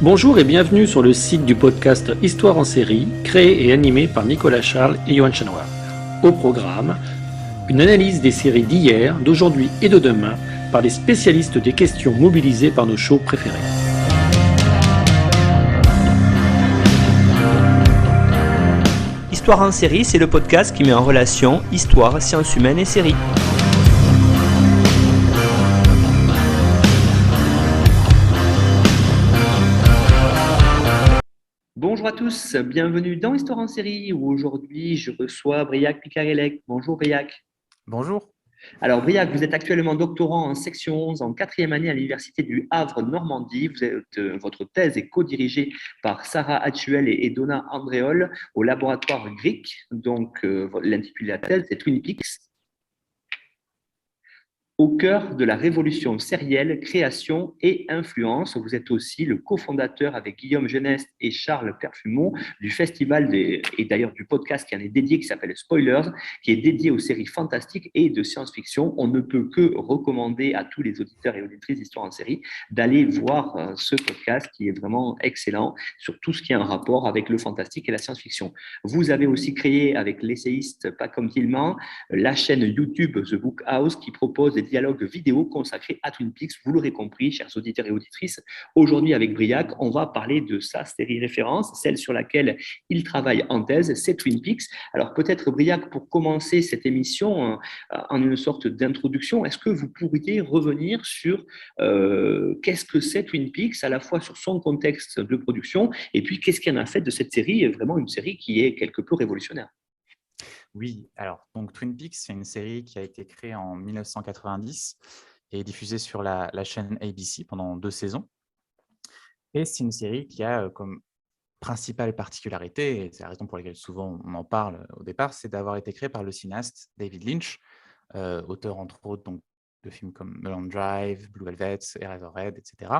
Bonjour et bienvenue sur le site du podcast Histoire en série, créé et animé par Nicolas Charles et Johan Chanoir. Au programme, une analyse des séries d'hier, d'aujourd'hui et de demain par les spécialistes des questions mobilisées par nos shows préférés. Histoire en série, c'est le podcast qui met en relation histoire, sciences humaines et séries. Bonjour à tous, bienvenue dans Histoire en série où aujourd'hui je reçois Briac Picarelec. Bonjour Briac. Bonjour. Alors Briac, vous êtes actuellement doctorant en section 11 en quatrième année à l'université du Havre Normandie. Votre thèse est co-dirigée par Sarah Hatchuel et Donna Andréol au laboratoire GRIC. Donc l'intitulé de la thèse est Twin Peaks. Au cœur de la révolution sérielle, création et influence. Vous êtes aussi le cofondateur avec Guillaume Geneste et Charles Perfumon du festival et d'ailleurs du podcast qui en est dédié, qui s'appelle Spoilers, qui est dédié aux séries fantastiques et de science-fiction. On ne peut que recommander à tous les auditeurs et auditrices d'Histoire en série d'aller voir ce podcast qui est vraiment excellent sur tout ce qui a un rapport avec le fantastique et la science-fiction. Vous avez aussi créé avec l'essayiste Pacom Tillman la chaîne YouTube The Book House qui propose des dialogues vidéo consacrés à Twin Peaks. Vous l'aurez compris, chers auditeurs et auditrices, aujourd'hui avec Briac, on va parler de sa série référence, celle sur laquelle il travaille en thèse, c'est Twin Peaks. Alors peut-être Briac, pour commencer cette émission en une sorte d'introduction, est-ce que vous pourriez revenir sur qu'est-ce que c'est Twin Peaks, à la fois sur son contexte de production et puis qu'est-ce qui en a fait de cette série, vraiment une série qui est quelque peu révolutionnaire? Oui, alors donc Twin Peaks, c'est une série qui a été créée en 1990 et diffusée sur la chaîne ABC pendant 2 saisons. Et c'est une série qui a comme principale particularité, et c'est la raison pour laquelle souvent on en parle au départ, c'est d'avoir été créée par le cinéaste David Lynch, auteur entre autres donc, de films comme Mulholland Drive, Blue Velvet, Eraserhead, etc.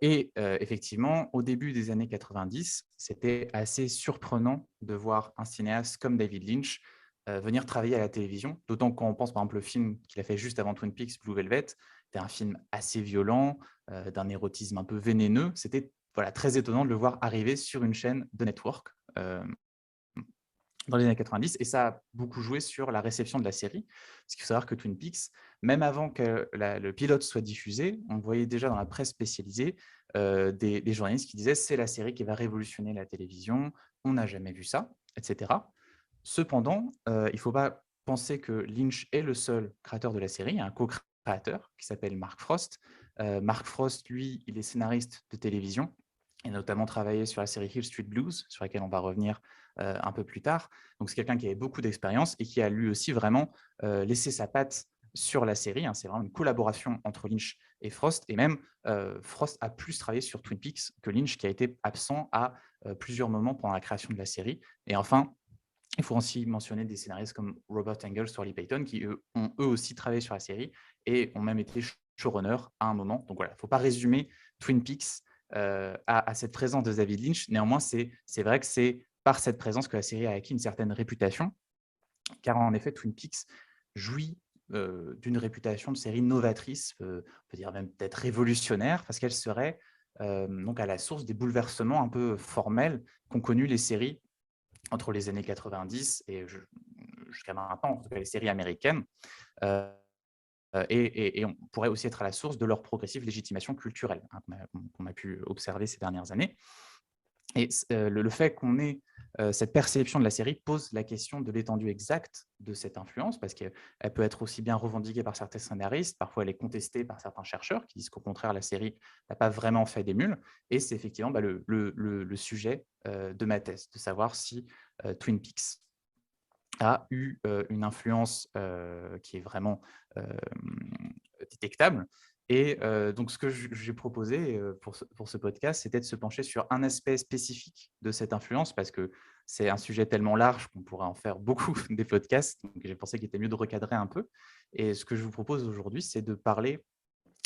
Effectivement, au début des années 90, c'était assez surprenant de voir un cinéaste comme David Lynch venir travailler à la télévision, d'autant quand on pense par exemple le film qu'il a fait juste avant Twin Peaks, Blue Velvet, c'était un film assez violent, d'un érotisme un peu vénéneux. C'était très étonnant de le voir arriver sur une chaîne de network dans les années 90, et ça a beaucoup joué sur la réception de la série. Parce qu'il faut savoir que Twin Peaks, même avant que le pilote soit diffusé, on voyait déjà dans la presse spécialisée des journalistes qui disaient « c'est la série qui va révolutionner la télévision, on n'a jamais vu ça », etc. Cependant, il ne faut pas penser que Lynch est le seul créateur de la série. Il y a un co-créateur qui s'appelle Mark Frost. Mark Frost, lui, il est scénariste de télévision et a notamment travaillé sur la série Hill Street Blues, sur laquelle on va revenir un peu plus tard. Donc, c'est quelqu'un qui avait beaucoup d'expérience et qui a lui aussi vraiment laissé sa patte sur la série. C'est vraiment une collaboration entre Lynch et Frost. Et même, Frost a plus travaillé sur Twin Peaks que Lynch, qui a été absent à plusieurs moments pendant la création de la série. Et enfin, il faut aussi mentionner des scénaristes comme Robert Engels, Storley Payton, qui ont eux aussi travaillé sur la série et ont même été showrunners à un moment. Donc voilà, il ne faut pas résumer Twin Peaks à cette présence de David Lynch. Néanmoins, c'est vrai que c'est par cette présence que la série a acquis une certaine réputation, car en effet, Twin Peaks jouit d'une réputation de série novatrice, on peut dire même peut-être révolutionnaire, parce qu'elle serait donc à la source des bouleversements un peu formels qu'ont connus les séries entre les années 90 et jusqu'à maintenant, en tout cas les séries américaines. Et on pourrait aussi être à la source de leur progressive légitimation culturelle qu'on a pu observer ces dernières années. Et le fait qu'on ait cette perception de la série pose la question de l'étendue exacte de cette influence, parce qu'elle peut être aussi bien revendiquée par certains scénaristes, parfois elle est contestée par certains chercheurs qui disent qu'au contraire la série n'a pas vraiment fait d'émule, et c'est effectivement le sujet de ma thèse, de savoir si Twin Peaks a eu une influence qui est vraiment détectable. Et donc, ce que j'ai proposé pour ce podcast, c'était de se pencher sur un aspect spécifique de cette influence, parce que c'est un sujet tellement large qu'on pourrait en faire beaucoup des podcasts. Donc, j'ai pensé qu'il était mieux de recadrer un peu. Et ce que je vous propose aujourd'hui, c'est de parler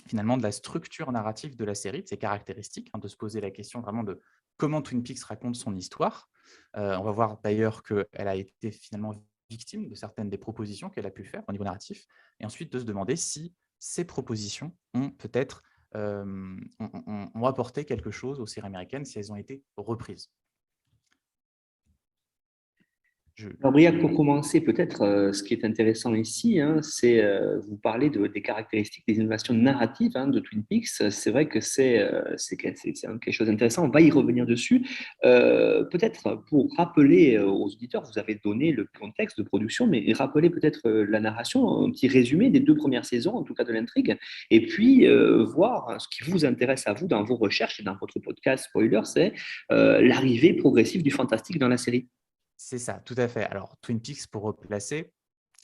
finalement de la structure narrative de la série, de ses caractéristiques, de se poser la question vraiment de comment Twin Peaks raconte son histoire. On va voir d'ailleurs qu'elle a été finalement victime de certaines des propositions qu'elle a pu faire au niveau narratif, et ensuite de se demander si ces propositions ont peut-être ont apporté quelque chose aux séries américaines si elles ont été reprises. Alors, Briac, pour commencer, peut-être ce qui est intéressant ici, hein, c'est vous parler des caractéristiques des innovations narratives hein, de Twin Peaks. C'est vrai que c'est quelque chose d'intéressant. On va y revenir dessus. Peut-être pour rappeler aux auditeurs, vous avez donné le contexte de production, mais rappeler peut-être la narration, un petit résumé des 2 premières saisons, en tout cas de l'intrigue, et puis voir hein, ce qui vous intéresse à vous dans vos recherches et dans votre podcast spoiler, c'est l'arrivée progressive du fantastique dans la série. C'est ça, tout à fait. Alors, Twin Peaks, pour replacer,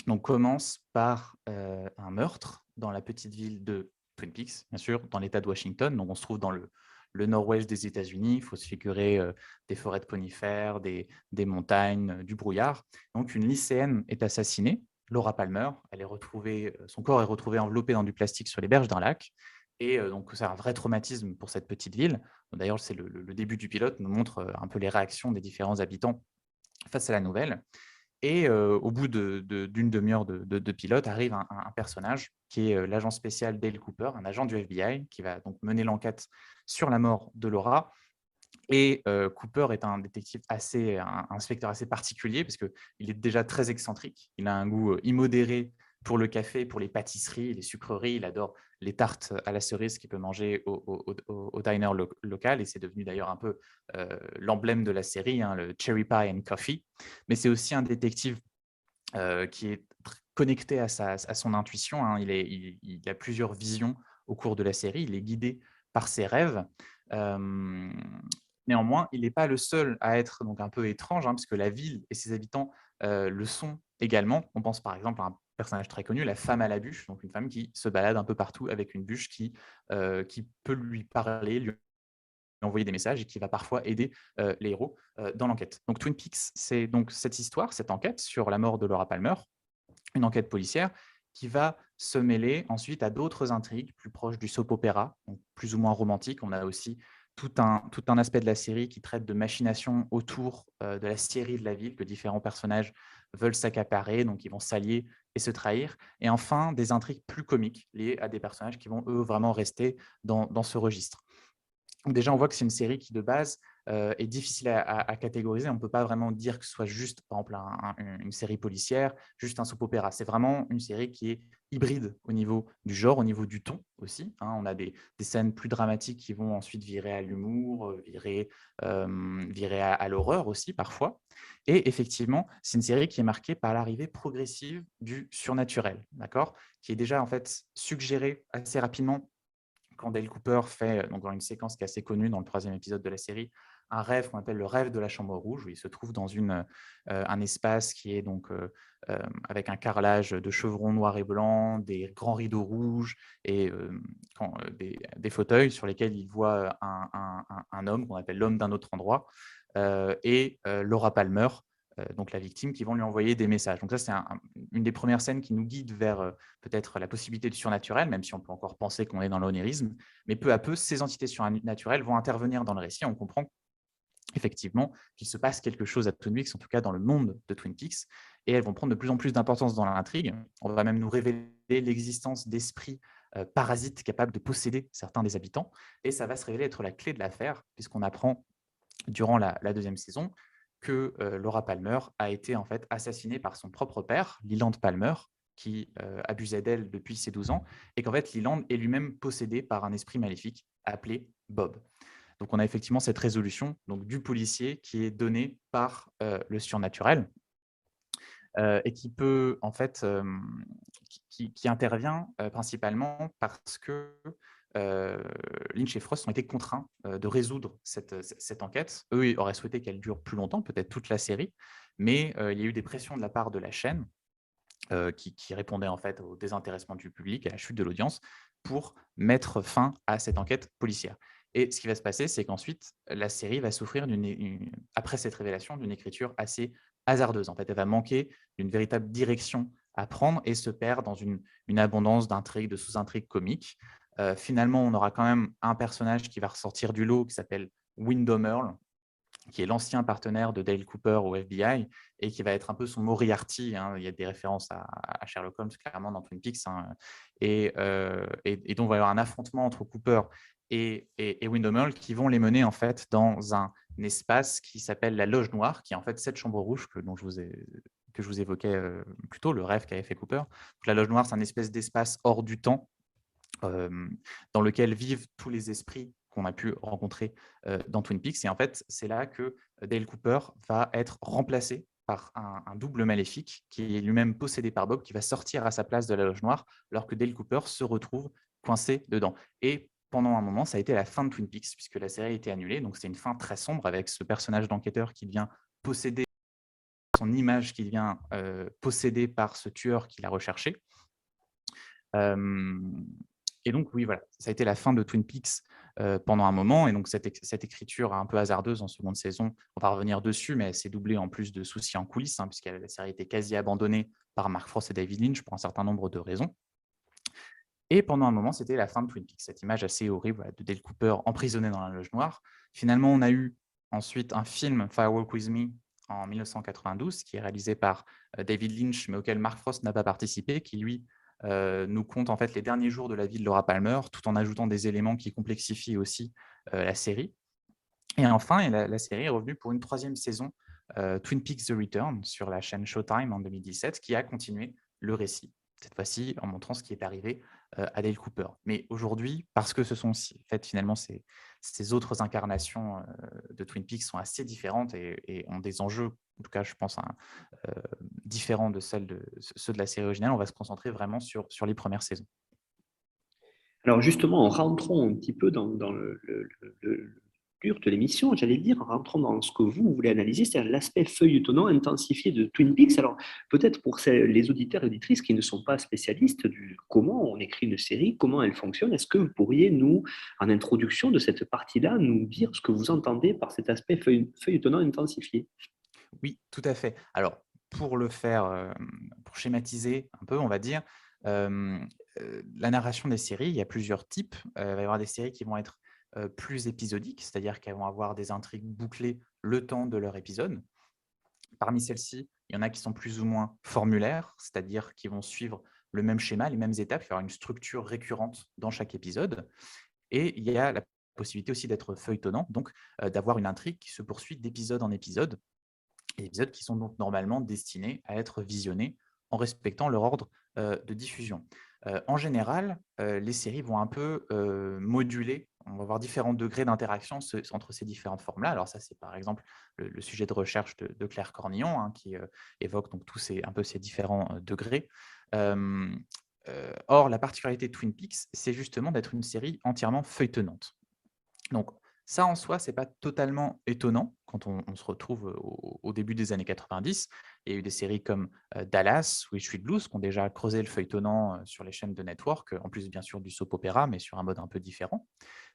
on commence par un meurtre dans la petite ville de Twin Peaks, bien sûr, dans l'État de Washington. Donc, on se trouve dans le nord-ouest des États-Unis. Il faut se figurer des forêts de conifères, des montagnes, du brouillard. Donc, une lycéenne est assassinée, Laura Palmer. Elle est retrouvée, son corps est retrouvé enveloppé dans du plastique sur les berges d'un lac. Et donc, c'est un vrai traumatisme pour cette petite ville. D'ailleurs, c'est le début du pilote, nous montre un peu les réactions des différents habitants face à la nouvelle. Et au bout d'une demi-heure de pilote, arrive un personnage qui est l'agent spécial Dale Cooper, un agent du FBI, qui va donc mener l'enquête sur la mort de Laura. Et Cooper est un détective un inspecteur assez particulier, parce qu'il est déjà très excentrique. Il a un goût immodéré pour le café, pour les pâtisseries, les sucreries. Il adore les tartes à la cerise qu'il peut manger au diner local. Et c'est devenu d'ailleurs un peu l'emblème de la série, hein, le Cherry Pie and Coffee. Mais c'est aussi un détective qui est connecté à son intuition. Hein. Il a plusieurs visions au cours de la série. Il est guidé par ses rêves. Néanmoins, il n'est pas le seul à être donc un peu étrange, hein, puisque la ville et ses habitants le sont également. On pense par exemple à un personnage très connu, la femme à la bûche, donc une femme qui se balade un peu partout avec une bûche qui peut lui parler, lui envoyer des messages et qui va parfois aider les héros dans l'enquête. Donc Twin Peaks, c'est donc cette histoire, cette enquête sur la mort de Laura Palmer, une enquête policière qui va se mêler ensuite à d'autres intrigues plus proches du soap opéra, donc plus ou moins romantique. On a aussi tout un aspect de la série qui traite de machinations autour de la scierie de la ville, que différents personnages veulent s'accaparer, donc ils vont s'allier et se trahir. Et enfin, des intrigues plus comiques liées à des personnages qui vont, eux, vraiment rester dans ce registre. Donc déjà, on voit que c'est une série qui, de base, est difficile à catégoriser. On ne peut pas vraiment dire que ce soit juste, par exemple, une série policière, juste un soap opéra. C'est vraiment une série qui est hybride au niveau du genre, au niveau du ton aussi. Hein. On a des scènes plus dramatiques qui vont ensuite virer à l'humour, virer à l'horreur aussi, parfois. Et effectivement, c'est une série qui est marquée par l'arrivée progressive du surnaturel, d'accord, qui est déjà en fait suggérée assez rapidement quand Dale Cooper fait, donc dans une séquence qui est assez connue dans le 3e épisode de la série, un rêve qu'on appelle le rêve de la chambre rouge, où il se trouve dans un espace qui est donc avec un carrelage de chevrons noirs et blancs, des grands rideaux rouges et des fauteuils sur lesquels il voit un homme qu'on appelle l'homme d'un autre endroit, et Laura Palmer, donc la victime, qui vont lui envoyer des messages. Donc ça, c'est une des premières scènes qui nous guide vers peut-être la possibilité du surnaturel, même si on peut encore penser qu'on est dans l'onérisme. Mais peu à peu, ces entités surnaturelles vont intervenir dans le récit. On comprend effectivement qu'il se passe quelque chose à Twin Peaks, en tout cas dans le monde de Twin Peaks, et elles vont prendre de plus en plus d'importance dans l'intrigue. On va même nous révéler l'existence d'esprits parasites capables de posséder certains des habitants, et ça va se révéler être la clé de l'affaire, puisqu'on apprend durant la 2e saison que Laura Palmer a été en fait assassinée par son propre père, Leland Palmer, qui abusait d'elle depuis ses 12 ans, et qu'en fait Leland est lui-même possédé par un esprit maléfique appelé Bob. Donc on a effectivement cette résolution donc, du policier qui est donnée par le surnaturel et qui peut en fait qui intervient principalement parce que Lynch et Frost ont été contraints de résoudre cette enquête. Eux, ils auraient souhaité qu'elle dure plus longtemps, peut-être toute la série, mais il y a eu des pressions de la part de la chaîne qui répondait en fait au désintéressement du public, à la chute de l'audience, pour mettre fin à cette enquête policière. Et ce qui va se passer, c'est qu'ensuite, la série va souffrir, après cette révélation, d'une écriture assez hasardeuse. En fait, elle va manquer d'une véritable direction à prendre et se perd dans une abondance d'intrigues, de sous-intrigues comiques. Finalement, on aura quand même un personnage qui va ressortir du lot, qui s'appelle Windom Earl, qui est l'ancien partenaire de Dale Cooper au FBI et qui va être un peu son Moriarty. Il y a des références à Sherlock Holmes, clairement, dans Twin Peaks. Et donc, il va y avoir un affrontement entre Cooper et Windham qui vont les mener en fait dans un espace qui s'appelle la Loge Noire, qui est en fait cette chambre rouge que je vous évoquais plus tôt, le rêve qu'avait fait Cooper. Donc, la Loge Noire, c'est un espèce d'espace hors du temps dans lequel vivent tous les esprits qu'on a pu rencontrer dans Twin Peaks. Et en fait, c'est là que Dale Cooper va être remplacé par un double maléfique qui est lui-même possédé par Bob, qui va sortir à sa place de la Loge Noire, alors que Dale Cooper se retrouve coincé dedans. Et pendant un moment, ça a été la fin de Twin Peaks, puisque la série a été annulée. Donc, c'est une fin très sombre avec ce personnage d'enquêteur qui vient posséder son image, qui vient possédée par ce tueur qui l'a recherché. Et donc, oui, voilà, ça a été la fin de Twin Peaks pendant un moment. Et donc, cette écriture un peu hasardeuse en seconde saison, on va revenir dessus, mais elle s'est doublée en plus de soucis en coulisses, puisque la série était quasi abandonnée par Mark Frost et David Lynch pour un certain nombre de raisons. Et pendant un moment, c'était la fin de Twin Peaks, cette image assez horrible de Dale Cooper emprisonné dans la Loge Noire. Finalement, on a eu ensuite un film, Firewalk With Me, en 1992, qui est réalisé par David Lynch, mais auquel Mark Frost n'a pas participé, qui, lui, nous compte en fait les derniers jours de la vie de Laura Palmer, tout en ajoutant des éléments qui complexifient aussi la série. Et enfin, la série est revenue pour une troisième saison, Twin Peaks The Return, sur la chaîne Showtime en 2017, qui a continué le récit, cette fois-ci en montrant ce qui est arrivé à Dale Cooper. Mais aujourd'hui, parce que ce sont en fait, finalement ces autres incarnations de Twin Peaks sont assez différentes et ont des enjeux, en tout cas je pense, différents de ceux de la série originale, on va se concentrer vraiment sur les premières saisons. Alors justement, en rentrant un petit peu dans le dur de l'émission, j'allais dire, en rentrant dans ce que vous voulez analyser, c'est-à-dire l'aspect feuilletonnant intensifié de Twin Peaks. Alors peut-être pour les auditeurs et auditrices qui ne sont pas spécialistes du comment on écrit une série, comment elle fonctionne, est-ce que vous pourriez nous, en introduction de cette partie-là, nous dire ce que vous entendez par cet aspect feuilletonnant intensifié? Oui, tout à fait. Alors, pour le faire, pour schématiser un peu, on va dire, la narration des séries, il y a plusieurs types. Il va y avoir des séries qui vont être plus épisodiques, c'est-à-dire qu'elles vont avoir des intrigues bouclées le temps de leur épisode. Parmi celles-ci, il y en a qui sont plus ou moins formulaires, c'est-à-dire qui vont suivre le même schéma, les mêmes étapes, il y aura une structure récurrente dans chaque épisode. Et il y a la possibilité aussi d'être feuilletonnant, donc d'avoir une intrigue qui se poursuit d'épisode en épisode, et épisodes qui sont donc normalement destinés à être visionnés en respectant leur ordre de diffusion. En général, les séries vont un peu moduler. On va avoir différents degrés d'interaction entre ces différentes formes-là. Alors ça, c'est par exemple le sujet de recherche de Claire Cornillon, qui évoque donc un peu ces différents degrés. Or, la particularité de Twin Peaks, c'est justement d'être une série entièrement feuilletonnante. Donc, ça, en soi, ce n'est pas totalement étonnant quand on se retrouve au début des années 90. Il y a eu des séries comme Dallas ou Sweet Blues qui ont déjà creusé le feuilletonnant sur les chaînes de network, en plus, bien sûr, du soap opéra, mais sur un mode un peu différent.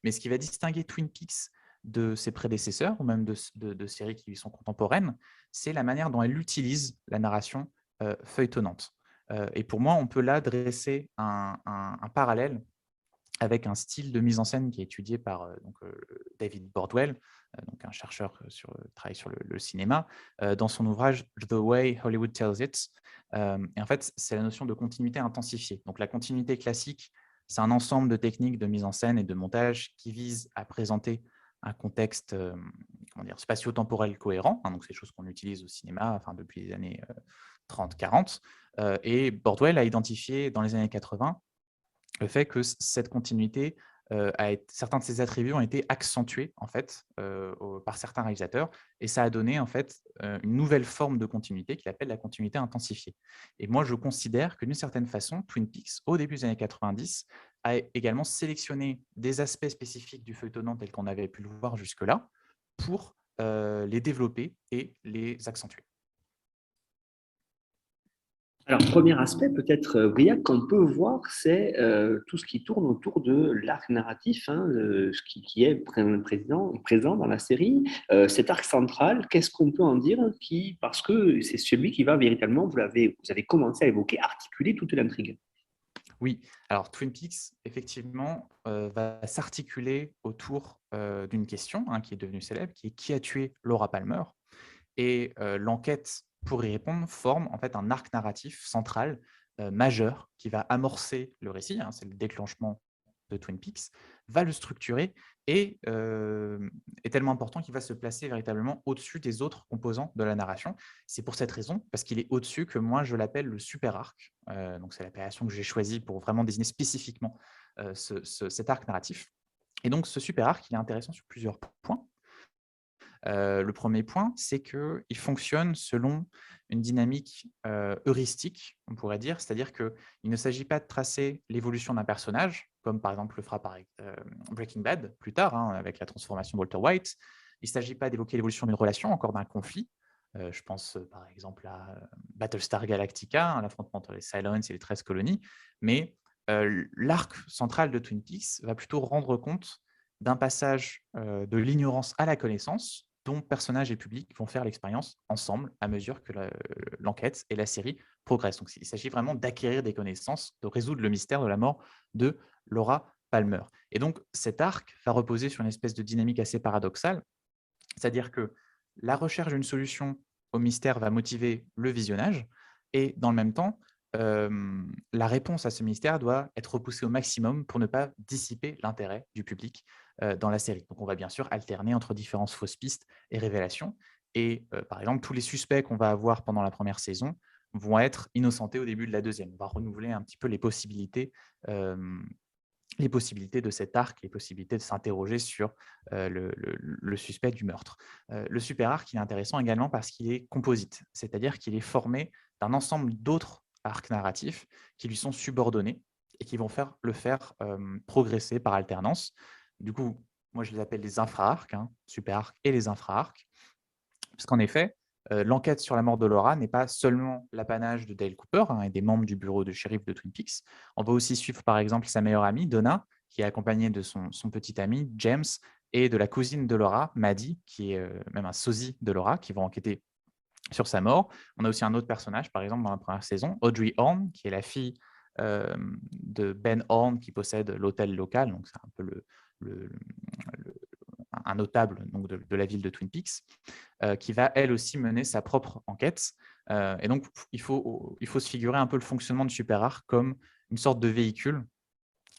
Mais ce qui va distinguer Twin Peaks de ses prédécesseurs, ou même de séries qui lui sont contemporaines, c'est la manière dont elle utilise la narration feuilletonnante. Et pour moi, on peut là dresser un parallèle avec un style de mise en scène qui est étudié par David Bordwell, donc un chercheur qui travaille sur le cinéma, dans son ouvrage The Way Hollywood Tells It. Et en fait, c'est la notion de continuité intensifiée. Donc la continuité classique, c'est un ensemble de techniques de mise en scène et de montage qui visent à présenter un contexte spatio-temporel cohérent. Donc c'est des choses qu'on utilise au cinéma depuis les années 30-40. Et Bordwell a identifié dans les années 80 le fait que cette continuité, certains de ses attributs ont été accentués en fait, par certains réalisateurs, et ça a donné en fait une nouvelle forme de continuité qu'il appelle la continuité intensifiée. Et moi, je considère que d'une certaine façon, Twin Peaks, au début des années 90, a également sélectionné des aspects spécifiques du feuilletonnant tel qu'on avait pu le voir jusque-là pour les développer et les accentuer. Alors, premier aspect, peut-être, Briac, qu'on peut voir, c'est tout ce qui tourne autour de l'arc narratif, ce qui est présent dans la série. Cet arc central, qu'est-ce qu'on peut en dire parce que c'est celui qui va véritablement, vous avez commencé à évoquer, articuler toute l'intrigue. Oui, alors Twin Peaks, effectivement, va s'articuler autour d'une question qui est devenue célèbre, qui est qui a tué Laura Palmer. Et l'enquête, pour y répondre, forme en fait un arc narratif central majeur qui va amorcer le récit, c'est le déclenchement de Twin Peaks, va le structurer et est tellement important qu'il va se placer véritablement au-dessus des autres composants de la narration. C'est pour cette raison, parce qu'il est au-dessus, que moi je l'appelle le super arc. Donc c'est l'appellation que j'ai choisie pour vraiment désigner spécifiquement cet arc narratif. Et donc ce super arc, il est intéressant sur plusieurs points. Le premier point, c'est qu'il fonctionne selon une dynamique heuristique, on pourrait dire, c'est-à-dire qu'il ne s'agit pas de tracer l'évolution d'un personnage, comme par exemple le fera Breaking Bad plus tard, avec la transformation de Walter White. Il ne s'agit pas d'évoquer l'évolution d'une relation, encore d'un conflit. Je pense par exemple à Battlestar Galactica, l'affrontement entre les Cylons et les 13 colonies, mais l'arc central de Twin Peaks va plutôt rendre compte d'un passage de l'ignorance à la connaissance, dont personnages et public vont faire l'expérience ensemble à mesure que l'enquête et la série progressent. Donc, il s'agit vraiment d'acquérir des connaissances, de résoudre le mystère de la mort de Laura Palmer. Et donc, cet arc va reposer sur une espèce de dynamique assez paradoxale, c'est-à-dire que la recherche d'une solution au mystère va motiver le visionnage, et dans le même temps, la réponse à ce mystère doit être repoussée au maximum pour ne pas dissiper l'intérêt du public dans la série. Donc on va bien sûr alterner entre différentes fausses pistes et révélations. Et par exemple, tous les suspects qu'on va avoir pendant la première saison vont être innocentés au début de la deuxième. On va renouveler un petit peu les possibilités de cet arc, les possibilités de s'interroger sur le suspect du meurtre. Le super arc, il est intéressant également parce qu'il est composite, c'est-à-dire qu'il est formé d'un ensemble d'autres arcs narratifs qui lui sont subordonnés et qui vont le faire progresser par alternance. Du coup, moi je les appelle les infra-arcs, super arcs et les infra-arcs, parce qu'en effet, l'enquête sur la mort de Laura n'est pas seulement l'apanage de Dale Cooper et des membres du bureau de shérif de Twin Peaks. On va aussi suivre par exemple sa meilleure amie, Donna, qui est accompagnée de son petit ami, James, et de la cousine de Laura, Maddie, qui est même un sosie de Laura, qui vont enquêter sur sa mort. On a aussi un autre personnage, par exemple, dans la première saison, Audrey Horne, qui est la fille de Ben Horne, qui possède l'hôtel local, donc c'est un peu le, un notable donc, de la ville de Twin Peaks, qui va elle aussi mener sa propre enquête. Et donc, il faut se figurer un peu le fonctionnement de SuperArc comme une sorte de véhicule.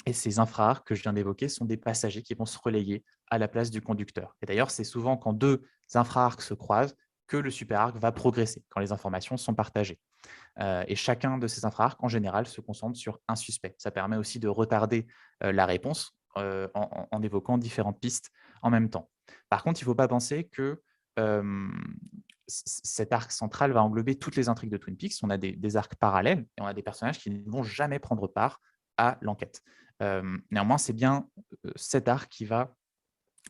Et ces infra-arcs que je viens d'évoquer sont des passagers qui vont se relayer à la place du conducteur. Et d'ailleurs, c'est souvent quand deux infra-arcs se croisent que le super-arc va progresser, quand les informations sont partagées. Et chacun de ces infra-arcs, en général, se concentre sur un suspect. Ça permet aussi de retarder la réponse en évoquant différentes pistes en même temps. Par contre, il ne faut pas penser que cet arc central va englober toutes les intrigues de Twin Peaks. On a des arcs parallèles et on a des personnages qui ne vont jamais prendre part à l'enquête. Néanmoins, c'est bien cet arc qui va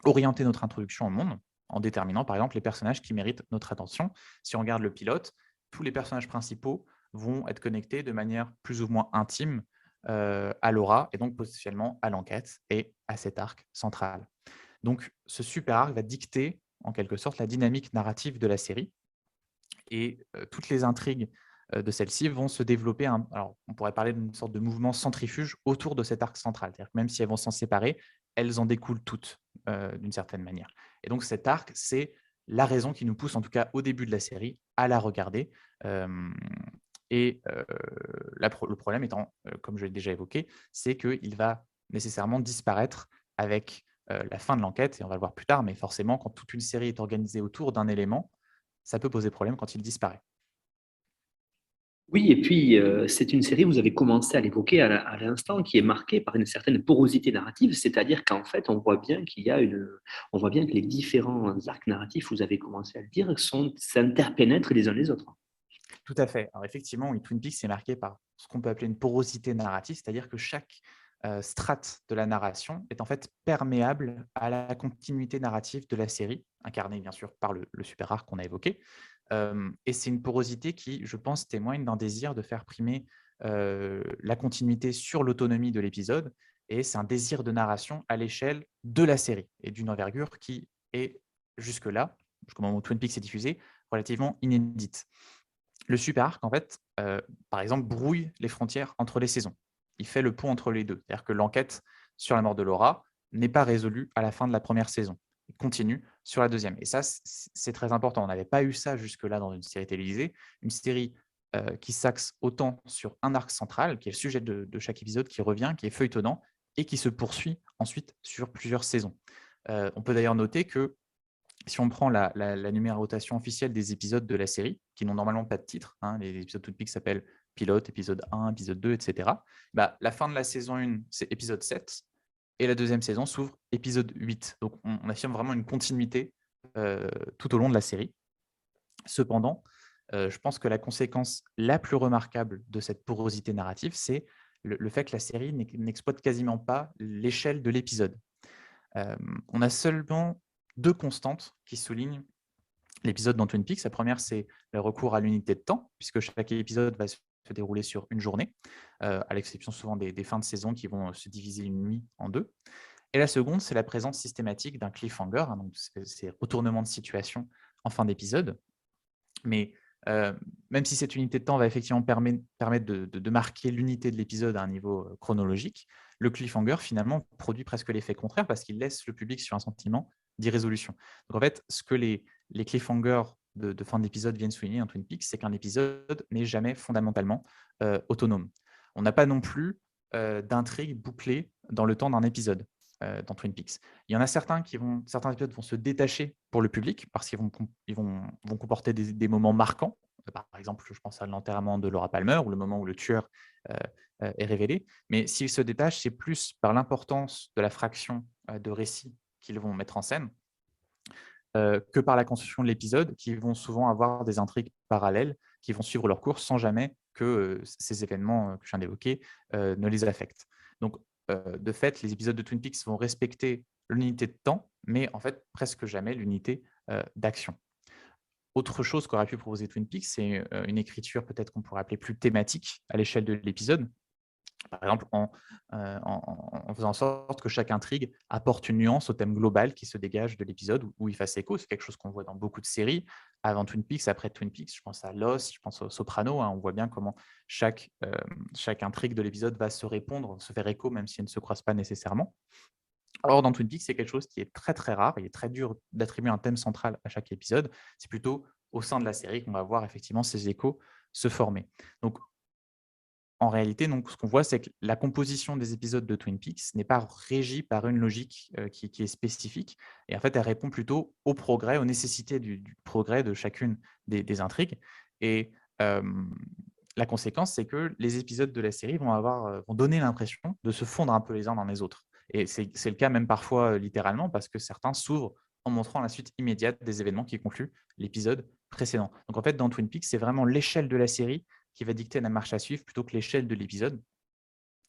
orienter notre introduction au monde en déterminant, par exemple, les personnages qui méritent notre attention. Si on regarde le pilote, tous les personnages principaux vont être connectés de manière plus ou moins intime à Laura et donc potentiellement à l'enquête et à cet arc central. Donc, ce super arc va dicter en quelque sorte la dynamique narrative de la série et toutes les intrigues de celle-ci vont se développer. Alors, on pourrait parler d'une sorte de mouvement centrifuge autour de cet arc central. C'est-à-dire que même si elles vont s'en séparer, elles en découlent toutes d'une certaine manière. Et donc, cet arc, c'est la raison qui nous pousse, en tout cas au début de la série, à la regarder. Et le problème étant, comme je l'ai déjà évoqué, c'est qu'il va nécessairement disparaître avec la fin de l'enquête, et on va le voir plus tard, mais forcément, quand toute une série est organisée autour d'un élément, ça peut poser problème quand il disparaît. Oui, et puis c'est une série, vous avez commencé à l'évoquer à l'instant, qui est marquée par une certaine porosité narrative, c'est-à-dire qu'en fait, on voit bien on voit bien que les différents arcs narratifs, vous avez commencé à le dire, s'interpénètrent les uns les autres. Tout à fait. Alors effectivement, oui, Twin Peaks est marqué par ce qu'on peut appeler une porosité narrative, c'est-à-dire que chaque strate de la narration est en fait perméable à la continuité narrative de la série, incarnée bien sûr par le super arc qu'on a évoqué. Et c'est une porosité qui, je pense, témoigne d'un désir de faire primer la continuité sur l'autonomie de l'épisode, et c'est un désir de narration à l'échelle de la série, et d'une envergure qui est jusque-là, jusqu'au moment où Twin Peaks est diffusé, relativement inédite. Le super arc, en fait, par exemple, brouille les frontières entre les saisons. il fait le pont entre les deux. C'est-à-dire que l'enquête sur la mort de Laura n'est pas résolue à la fin de la première saison. Il continue sur la deuxième. Et ça, c'est très important. On n'avait pas eu ça jusque-là dans une série télévisée. Une série qui s'axe autant sur un arc central, qui est le sujet de chaque épisode, qui revient, qui est feuilletonnant, et qui se poursuit ensuite sur plusieurs saisons. On peut d'ailleurs noter que si on prend la numérotation officielle des épisodes de la série, qui n'ont normalement pas de titre, les épisodes Twin Peaks s'appellent pilote, épisode 1, épisode 2, etc. La fin de la saison 1, c'est épisode 7, et la deuxième saison s'ouvre épisode 8. Donc on affirme vraiment une continuité tout au long de la série. Cependant, je pense que la conséquence la plus remarquable de cette porosité narrative, c'est le fait que la série n'exploite quasiment pas l'échelle de l'épisode. On a seulement 2 constantes qui soulignent l'épisode dans Twin Peaks. La première, c'est le recours à l'unité de temps, puisque chaque épisode va se dérouler sur une journée, à l'exception souvent des fins de saison qui vont se diviser une nuit en 2. Et la seconde, c'est la présence systématique d'un cliffhanger, donc c'est retournement de situation en fin d'épisode. Mais même si cette unité de temps va effectivement permettre de marquer l'unité de l'épisode à un niveau chronologique, le cliffhanger finalement produit presque l'effet contraire parce qu'il laisse le public sur un sentiment d'irrésolution. Donc en fait, ce que les cliffhangers de fin d'épisode viennent souligner dans Twin Peaks, c'est qu'un épisode n'est jamais fondamentalement autonome. On n'a pas non plus d'intrigue bouclée dans le temps d'un épisode dans Twin Peaks. Il y en a certains certains épisodes vont se détacher pour le public parce qu'ils vont comporter des moments marquants. Par exemple, je pense à l'enterrement de Laura Palmer ou le moment où le tueur est révélé. Mais s'ils se détachent, c'est plus par l'importance de la fraction de récit qu'ils vont mettre en scène que par la construction de l'épisode, qui vont souvent avoir des intrigues parallèles qui vont suivre leur cours sans jamais que ces événements que je viens d'évoquer ne les affectent. Donc, de fait, les épisodes de Twin Peaks vont respecter l'unité de temps, mais en fait, presque jamais l'unité d'action. Autre chose qu'aurait pu proposer Twin Peaks, c'est une écriture peut-être qu'on pourrait appeler plus thématique à l'échelle de l'épisode. Par exemple, en faisant en sorte que chaque intrigue apporte une nuance au thème global qui se dégage de l'épisode où il fasse écho. C'est quelque chose qu'on voit dans beaucoup de séries, avant Twin Peaks, après Twin Peaks. Je pense à Lost, je pense aux Sopranos. On voit bien comment chaque intrigue de l'épisode va se répondre, se faire écho, même si elles ne se croisent pas nécessairement. Or, dans Twin Peaks, c'est quelque chose qui est très, très rare. Il est très dur d'attribuer un thème central à chaque épisode. C'est plutôt au sein de la série qu'on va voir effectivement ces échos se former. Donc, en réalité, donc, ce qu'on voit, c'est que la composition des épisodes de Twin Peaks n'est pas régie par une logique qui est spécifique. Et en fait, elle répond plutôt au progrès, aux nécessités du progrès de chacune des intrigues. Et la conséquence, c'est que les épisodes de la série vont donner l'impression de se fondre un peu les uns dans les autres. Et c'est le cas même parfois littéralement, parce que certains s'ouvrent en montrant la suite immédiate des événements qui concluent l'épisode précédent. Donc en fait, dans Twin Peaks, c'est vraiment l'échelle de la série qui va dicter la marche à suivre plutôt que l'échelle de l'épisode.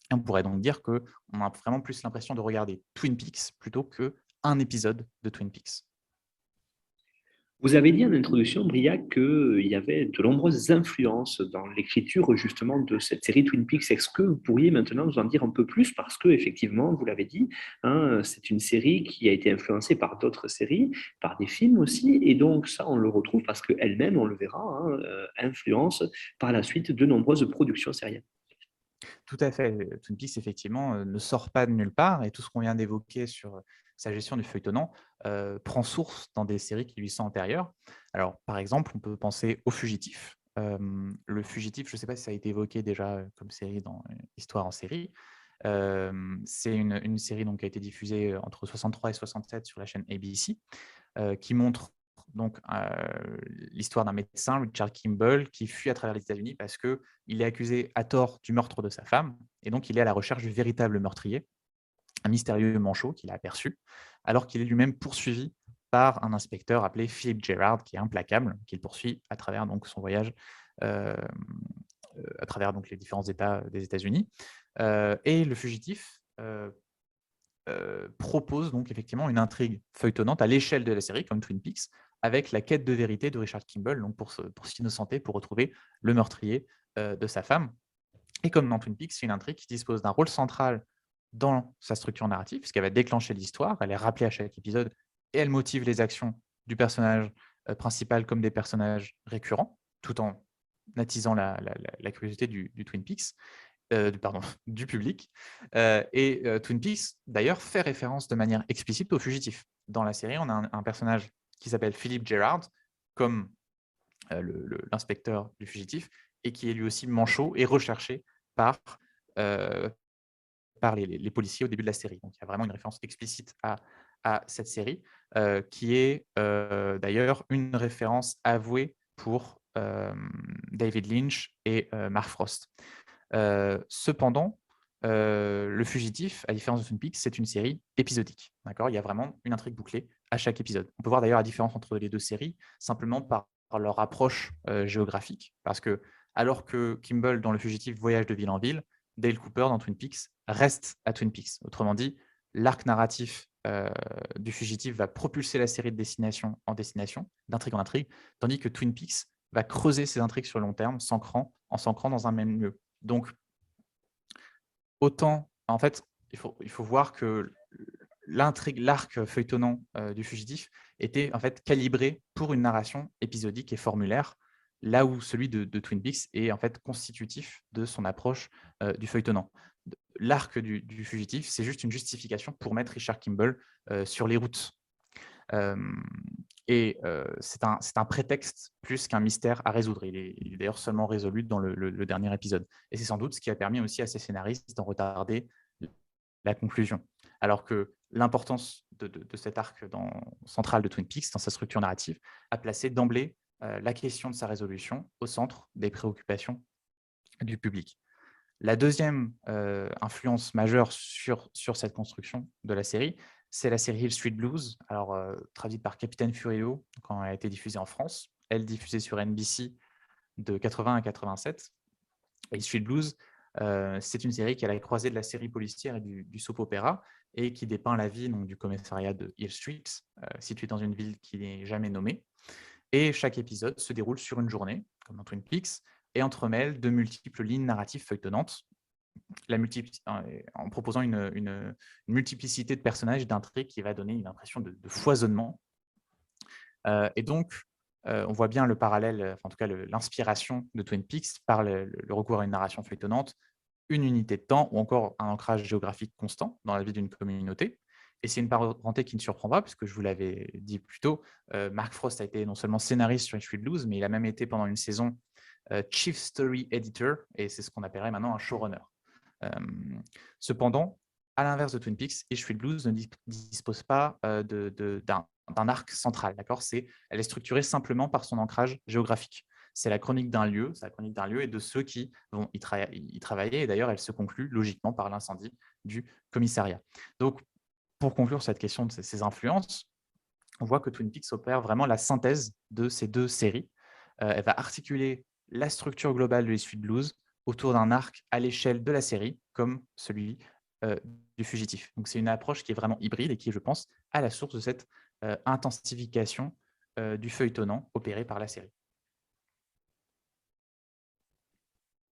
Et on pourrait donc dire qu'on a vraiment plus l'impression de regarder Twin Peaks plutôt qu'un épisode de Twin Peaks. Vous avez dit en introduction, Briac, qu'il y avait de nombreuses influences dans l'écriture justement de cette série Twin Peaks. Est-ce que vous pourriez maintenant nous en dire un peu plus? Parce que effectivement, vous l'avez dit, c'est une série qui a été influencée par d'autres séries, par des films aussi, et donc ça, on le retrouve parce qu'elle-même, on le verra, influence par la suite de nombreuses productions sérielles. Tout à fait. Twin Peaks, effectivement, ne sort pas de nulle part et tout ce qu'on vient d'évoquer sur sa gestion du feuilletonnant prend source dans des séries qui lui sont antérieures. Alors, par exemple, on peut penser au Fugitif. Le Fugitif, je ne sais pas si ça a été évoqué déjà comme série dans Histoire en série. C'est une série donc, qui a été diffusée entre 63 et 67 sur la chaîne ABC, qui montre donc l'histoire d'un médecin, Richard Kimball, qui fuit à travers les États-Unis parce qu'il est accusé à tort du meurtre de sa femme, et donc il est à la recherche du véritable meurtrier, un mystérieux manchot qu'il a aperçu, alors qu'il est lui-même poursuivi par un inspecteur appelé Philip Gerard, qui est implacable, qu'il poursuit à travers donc, son voyage à travers donc, les différents États des États-Unis. Et le fugitif propose donc effectivement une intrigue feuilletonnante à l'échelle de la série, comme Twin Peaks, avec la quête de vérité de Richard Kimball, donc pour s'innocenter, pour retrouver le meurtrier de sa femme. Et comme dans Twin Peaks, c'est une intrigue qui dispose d'un rôle central dans sa structure narrative, puisqu'elle va déclencher l'histoire, elle est rappelée à chaque épisode, et elle motive les actions du personnage principal comme des personnages récurrents, tout en attisant la curiosité du Twin Peaks. du public. Twin Peaks, d'ailleurs, fait référence de manière explicite aux fugitifs. Dans la série, on a un personnage qui s'appelle Philip Gerard, comme l'inspecteur du fugitif, et qui est lui aussi manchot et recherché par, euh, par les policiers au début de la série. Donc, il y a vraiment une référence explicite à cette série, qui est d'ailleurs une référence avouée pour David Lynch et Mark Frost. Cependant, Le Fugitif, à différence de Twin Peaks, c'est une série épisodique. D'accord ? Il y a vraiment une intrigue bouclée à chaque épisode. On peut voir d'ailleurs la différence entre les deux séries simplement par leur approche géographique. Parce que, alors que Kimball, dans Le Fugitif, voyage de ville en ville, Dale Cooper, dans Twin Peaks, reste à Twin Peaks. Autrement dit, l'arc narratif du Fugitif va propulser la série de destination en destination, d'intrigue en intrigue, tandis que Twin Peaks va creuser ses intrigues sur le long terme en s'ancrant dans un même lieu. Donc, autant, en fait, il faut voir que l'intrigue, l'arc feuilletonnant du fugitif était en fait calibré pour une narration épisodique et formulaire, là où celui de Twin Peaks est en fait constitutif de son approche du feuilletonnant. L'arc du fugitif, c'est juste une justification pour mettre Richard Kimball sur les routes. C'est un prétexte plus qu'un mystère à résoudre. Il est d'ailleurs seulement résolu dans le dernier épisode. Et c'est sans doute ce qui a permis aussi à ces scénaristes d'en retarder la conclusion. Alors que l'importance de cet arc central de Twin Peaks, dans sa structure narrative, a placé d'emblée la question de sa résolution au centre des préoccupations du public. La deuxième influence majeure sur cette construction de la série, c'est la série Hill Street Blues, alors traduite par Capitaine Furioso quand elle a été diffusée en France. Elle diffusée sur NBC de 80 à 87. Hill Street Blues, c'est une série qui est à la croisée de la série policière et du soap opéra et qui dépeint la vie donc, du commissariat de Hill Street, situé dans une ville qui n'est jamais nommée. Et chaque épisode se déroule sur une journée, comme dans Twin Peaks, et entremêle de multiples lignes narratives feuilletonnantes, en proposant une multiplicité de personnages et d'intrigues qui va donner une impression de foisonnement. Et donc, on voit bien le parallèle, en tout cas l'inspiration de Twin Peaks par le recours à une narration feuilletonnante, une unité de temps ou encore un ancrage géographique constant dans la vie d'une communauté. Et c'est une parenté qui ne surprend pas, puisque je vous l'avais dit plus tôt, Mark Frost a été non seulement scénariste sur Hill Street Blues, mais il a même été pendant une saison Chief Story Editor, et c'est ce qu'on appellerait maintenant un showrunner. Cependant, à l'inverse de Twin Peaks, Hill Street Blues ne dispose pas d'un arc central. Elle est structurée simplement par son ancrage géographique. C'est la chronique d'un lieu, et de ceux qui vont y travailler. Et d'ailleurs, elle se conclut logiquement par l'incendie du commissariat. Donc, pour conclure cette question de ces influences, on voit que Twin Peaks opère vraiment la synthèse de ces deux séries. Elle va articuler la structure globale de Hill Street Blues autour d'un arc à l'échelle de la série, comme celui du fugitif. Donc, c'est une approche qui est vraiment hybride et qui est, je pense, à la source de cette intensification du feuilletonnant opéré par la série.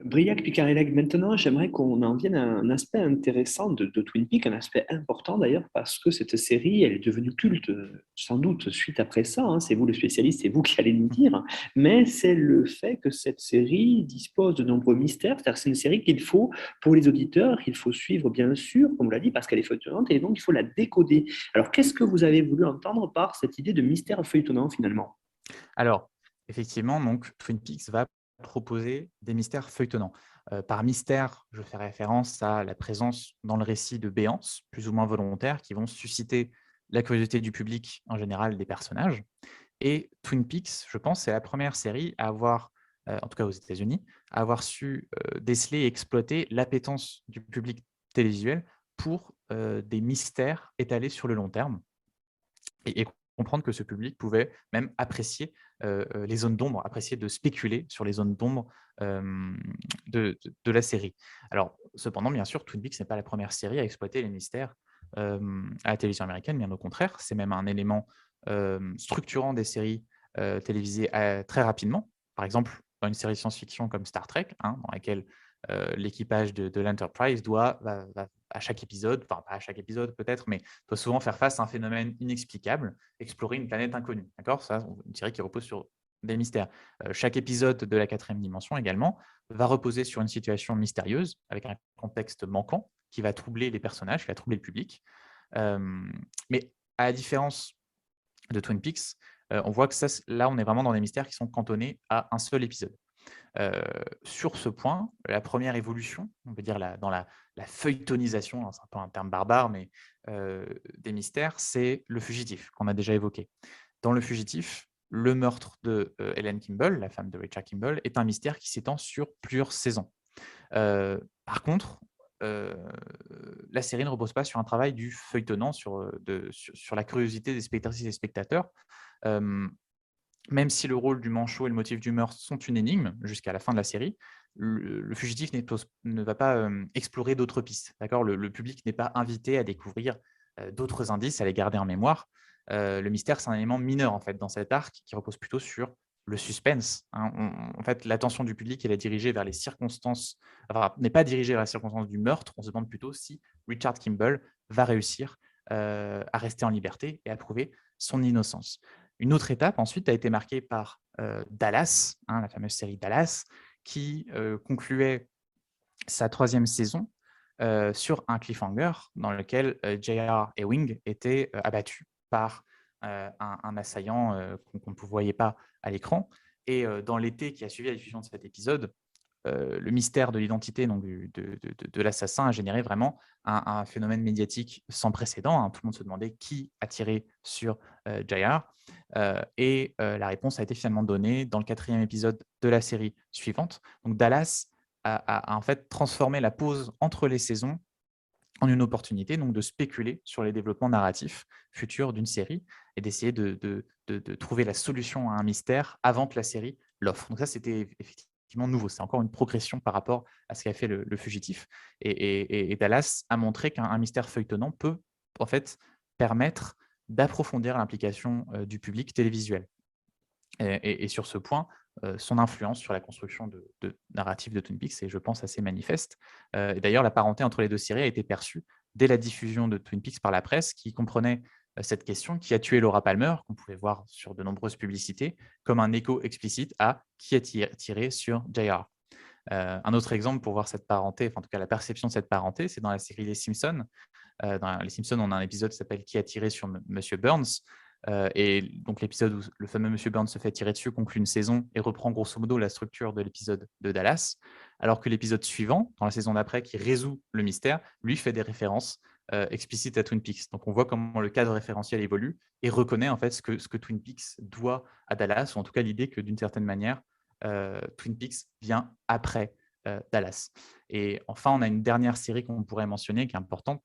Briac Picarelli, maintenant, j'aimerais qu'on en vienne à un aspect intéressant de Twin Peaks, un aspect important d'ailleurs, parce que cette série, elle est devenue culte, sans doute, suite après ça. Hein, c'est vous le spécialiste, c'est vous qui allez nous dire. Mais c'est le fait que cette série dispose de nombreux mystères. C'est-à-dire que c'est une série qu'il faut, pour les auditeurs, il faut suivre, bien sûr, comme on l'a dit, parce qu'elle est feuilletonnante, et donc il faut la décoder. Alors, qu'est-ce que vous avez voulu entendre par cette idée de mystère feuilletonnant, finalement ? Alors, effectivement, donc, Twin Peaks va proposer des mystères feuilletonnants. Par mystère, je fais référence à la présence dans le récit de béances, plus ou moins volontaires, qui vont susciter la curiosité du public, en général des personnages. Et Twin Peaks, je pense, c'est la première série à avoir, en tout cas aux États-Unis, à avoir su déceler et exploiter l'appétence du public télévisuel pour des mystères étalés sur le long terme. Et comprendre que ce public pouvait même apprécier les zones d'ombre, apprécier de spéculer sur les zones d'ombre de la série. Alors, cependant, bien sûr, Twin Peaks n'est pas la première série à exploiter les mystères à la télévision américaine, bien au contraire. C'est même un élément structurant des séries télévisées très rapidement. Par exemple, dans une série de science-fiction comme Star Trek, dans laquelle l'équipage de l'Enterprise va à chaque épisode, enfin pas à chaque épisode peut-être, mais doit souvent faire face à un phénomène inexplicable, explorer une planète inconnue. D'accord ? Ça, une série qui repose sur des mystères. Chaque épisode de la quatrième dimension également va reposer sur une situation mystérieuse avec un contexte manquant qui va troubler les personnages, qui va troubler le public. Mais à la différence de Twin Peaks, on voit que là, on est vraiment dans des mystères qui sont cantonnés à un seul épisode. Sur ce point, la première évolution, on peut dire dans la feuilletonisation, hein, c'est un peu un terme barbare, mais des mystères, c'est le fugitif qu'on a déjà évoqué. Dans le fugitif, le meurtre de Helen Kimball, la femme de Richard Kimball, est un mystère qui s'étend sur plusieurs saisons. Par contre, la série ne repose pas sur un travail du feuilletonnant, sur la curiosité des spectatrices et des spectateurs. Même si le rôle du manchot et le motif du meurtre sont une énigme jusqu'à la fin de la série, le fugitif ne va pas explorer d'autres pistes. Le public n'est pas invité à découvrir d'autres indices, à les garder en mémoire. Le mystère, c'est un élément mineur en fait, dans cet arc qui repose plutôt sur le suspense. En fait, l'attention du public elle est dirigée vers les circonstances, n'est pas dirigée vers les circonstances du meurtre. On se demande plutôt si Richard Kimball va réussir à rester en liberté et à prouver son innocence. Une autre étape ensuite a été marquée par Dallas, la fameuse série Dallas, qui concluait sa 3e saison sur un cliffhanger dans lequel J.R. Ewing était abattu par un assaillant qu'on ne voyait pas à l'écran. Et dans l'été qui a suivi la diffusion de cet épisode, le mystère de l'identité de l'assassin a généré vraiment un phénomène médiatique sans précédent. Tout le monde se demandait qui a tiré sur J.R. Et la réponse a été finalement donnée dans le 4e épisode de la série suivante. Donc Dallas a en fait transformé la pause entre les saisons en une opportunité donc de spéculer sur les développements narratifs futurs d'une série et d'essayer de trouver la solution à un mystère avant que la série l'offre. Donc ça, c'était effectivement nouveau. C'est encore une progression par rapport à ce qu'a fait le fugitif. Et Dallas a montré qu'un mystère feuilletonnant peut en fait permettre d'approfondir l'implication du public télévisuel. Et sur ce point, son influence sur la construction de narrative de Twin Peaks est, je pense, assez manifeste. Et d'ailleurs, la parenté entre les deux séries a été perçue dès la diffusion de Twin Peaks par la presse, qui comprenait cette question, qui a tué Laura Palmer, qu'on pouvait voir sur de nombreuses publicités, comme un écho explicite à qui a tiré sur J.R. Un autre exemple pour voir cette parenté, enfin en tout cas la perception de cette parenté, c'est dans la série Les Simpsons. Dans Les Simpsons, on a un épisode qui s'appelle « Qui a tiré sur Monsieur Burns ?» Et donc l'épisode où le fameux Monsieur Burns se fait tirer dessus conclut une saison et reprend grosso modo la structure de l'épisode de Dallas, alors que l'épisode suivant, dans la saison d'après, qui résout le mystère, lui fait des références explicites à Twin Peaks. Donc on voit comment le cadre référentiel évolue et reconnaît en fait ce que Twin Peaks doit à Dallas, ou en tout cas l'idée que d'une certaine manière, Twin Peaks vient après Dallas. Et enfin, on a une dernière série qu'on pourrait mentionner qui est importante.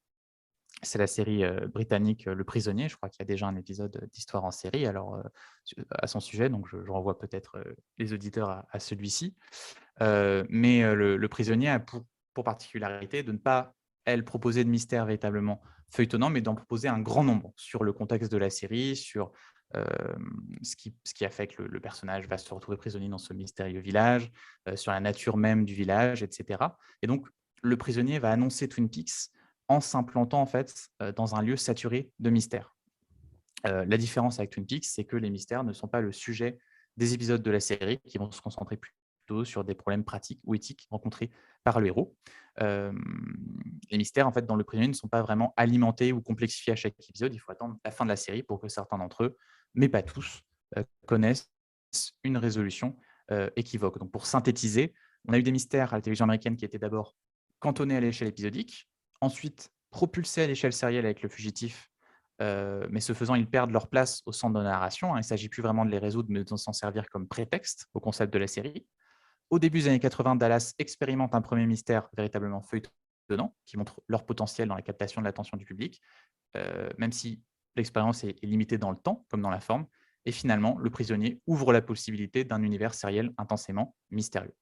C'est la série britannique Le Prisonnier. Je crois qu'il y a déjà un épisode d'Histoire en série à son sujet, donc je renvoie peut-être les auditeurs à celui-ci. Mais le Prisonnier a pour particularité de ne pas, proposer de mystères véritablement feuilletonnants, mais d'en proposer un grand nombre sur le contexte de la série, sur ce qui a fait que le personnage va se retrouver prisonnier dans ce mystérieux village, sur la nature même du village, etc. Et donc, le Prisonnier va annoncer Twin Peaks en s'implantant en fait dans un lieu saturé de mystères. La différence avec Twin Peaks, c'est que les mystères ne sont pas le sujet des épisodes de la série, qui vont se concentrer plutôt sur des problèmes pratiques ou éthiques rencontrés par le héros. Les mystères, en fait, dans Le Prisonnier, ne sont pas vraiment alimentés ou complexifiés à chaque épisode. Il faut attendre la fin de la série pour que certains d'entre eux, mais pas tous, connaissent une résolution équivoque. Donc, pour synthétiser, on a eu des mystères à la télévision américaine qui étaient d'abord cantonnés à l'échelle épisodique, ensuite propulsés à l'échelle sérielle avec Le Fugitif, mais ce faisant, ils perdent leur place au centre de la narration. Il ne s'agit plus vraiment de les résoudre, mais de s'en servir comme prétexte au concept de la série. Au début des années 80, Dallas expérimente un premier mystère véritablement feuilletonnant, qui montre leur potentiel dans la captation de l'attention du public, même si l'expérience est limitée dans le temps, comme dans la forme. Et finalement, Le Prisonnier ouvre la possibilité d'un univers sériel intensément mystérieux.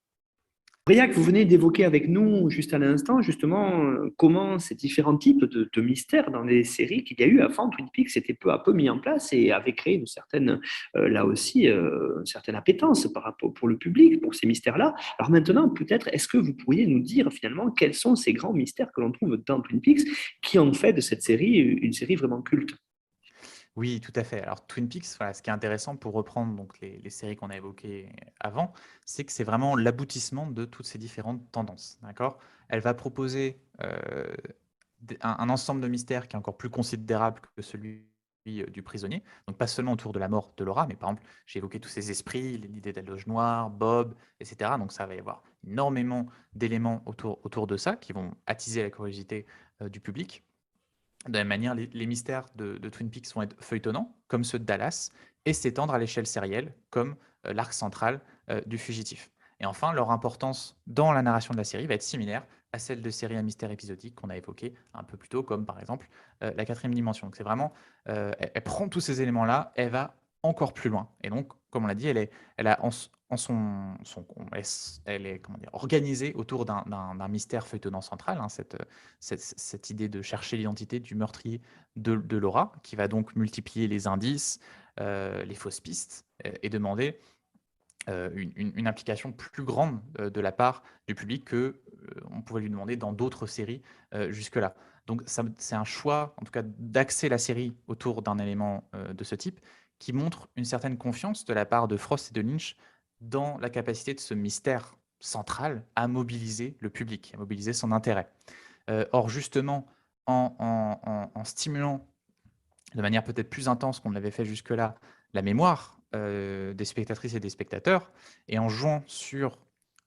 Briac, vous venez d'évoquer avec nous juste à l'instant justement comment ces différents types de mystères dans les séries qu'il y a eu avant Twin Peaks étaient peu à peu mis en place et avaient créé une certaine, là aussi, une certaine appétence par rapport pour le public pour ces mystères-là. Alors maintenant, peut-être, est-ce que vous pourriez nous dire finalement quels sont ces grands mystères que l'on trouve dans Twin Peaks qui ont fait de cette série une série vraiment culte? Oui, tout à fait. Alors, Twin Peaks, voilà, ce qui est intéressant pour reprendre donc, les séries qu'on a évoquées avant, c'est que c'est vraiment l'aboutissement de toutes ces différentes tendances. D'accord? Elle va proposer un ensemble de mystères qui est encore plus considérable que celui du prisonnier. Donc, pas seulement autour de la mort de Laura, mais par exemple, j'ai évoqué tous ces esprits, l'idée de la loge noire, Bob, etc. Donc, ça va y avoir énormément d'éléments autour de ça qui vont attiser la curiosité du public. De la même manière, les mystères de Twin Peaks vont être feuilletonnants, comme ceux de Dallas, et s'étendre à l'échelle sérielle, comme l'arc central du fugitif. Et enfin, leur importance dans la narration de la série va être similaire à celle de séries à mystère épisodiques qu'on a évoquées un peu plus tôt, comme par exemple la quatrième dimension. Donc c'est vraiment, elle prend tous ces éléments-là, elle va encore plus loin. Et donc, comme on l'a dit, elle a elle est comment dire, organisée autour d'un mystère feuilletonnant central, hein, cette idée de chercher l'identité du meurtrier de Laura, qui va donc multiplier les indices, les fausses pistes, et demander une implication plus grande de la part du public que on pouvait lui demander dans d'autres séries jusque-là. Donc c'est un choix, en tout cas, d'axer la série autour d'un élément de ce type, qui montre une certaine confiance de la part de Frost et de Lynch dans la capacité de ce mystère central à mobiliser le public, à mobiliser son intérêt. Or, justement, en stimulant de manière peut-être plus intense qu'on ne l'avait fait jusque-là, la mémoire des spectatrices et des spectateurs, et en jouant sur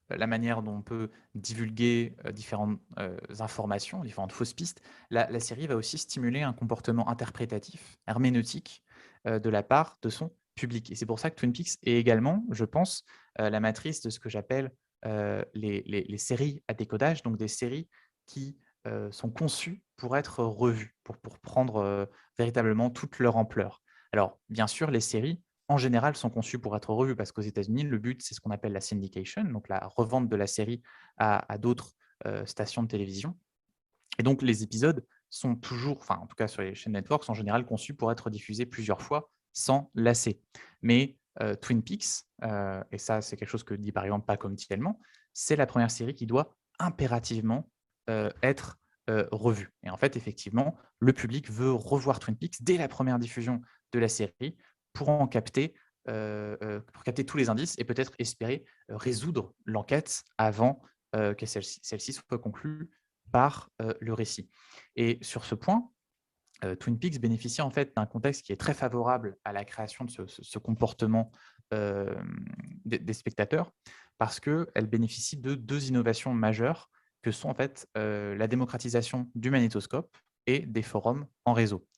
la manière dont on peut divulguer différentes informations, différentes fausses pistes, la série va aussi stimuler un comportement interprétatif, herméneutique, de la part de son public. Et c'est pour ça que Twin Peaks est également, je pense, la matrice de ce que j'appelle les séries à décodage, donc des séries qui sont conçues pour être revues, pour prendre véritablement toute leur ampleur. Alors, bien sûr, les séries, en général, sont conçues pour être revues parce qu'aux États-Unis, le but, c'est ce qu'on appelle la syndication, donc la revente de la série à d'autres stations de télévision. Et donc, les épisodes sont toujours, enfin, en tout cas sur les chaînes networks, en général conçus pour être diffusés plusieurs fois sans lasser. Mais Twin Peaks, et ça, c'est quelque chose que dit par exemple pas quotidiennement, c'est la première série qui doit impérativement être revue. Et en fait, effectivement, le public veut revoir Twin Peaks dès la première diffusion de la série pour en capter, pour capter tous les indices et peut-être espérer résoudre l'enquête avant que celle-ci soit conclue par le récit. Et sur ce point, Twin Peaks bénéficie en fait d'un contexte qui est très favorable à la création de ce comportement des spectateurs, parce qu'elle bénéficie de deux innovations majeures que sont en fait la démocratisation du magnétoscope et des forums en réseau,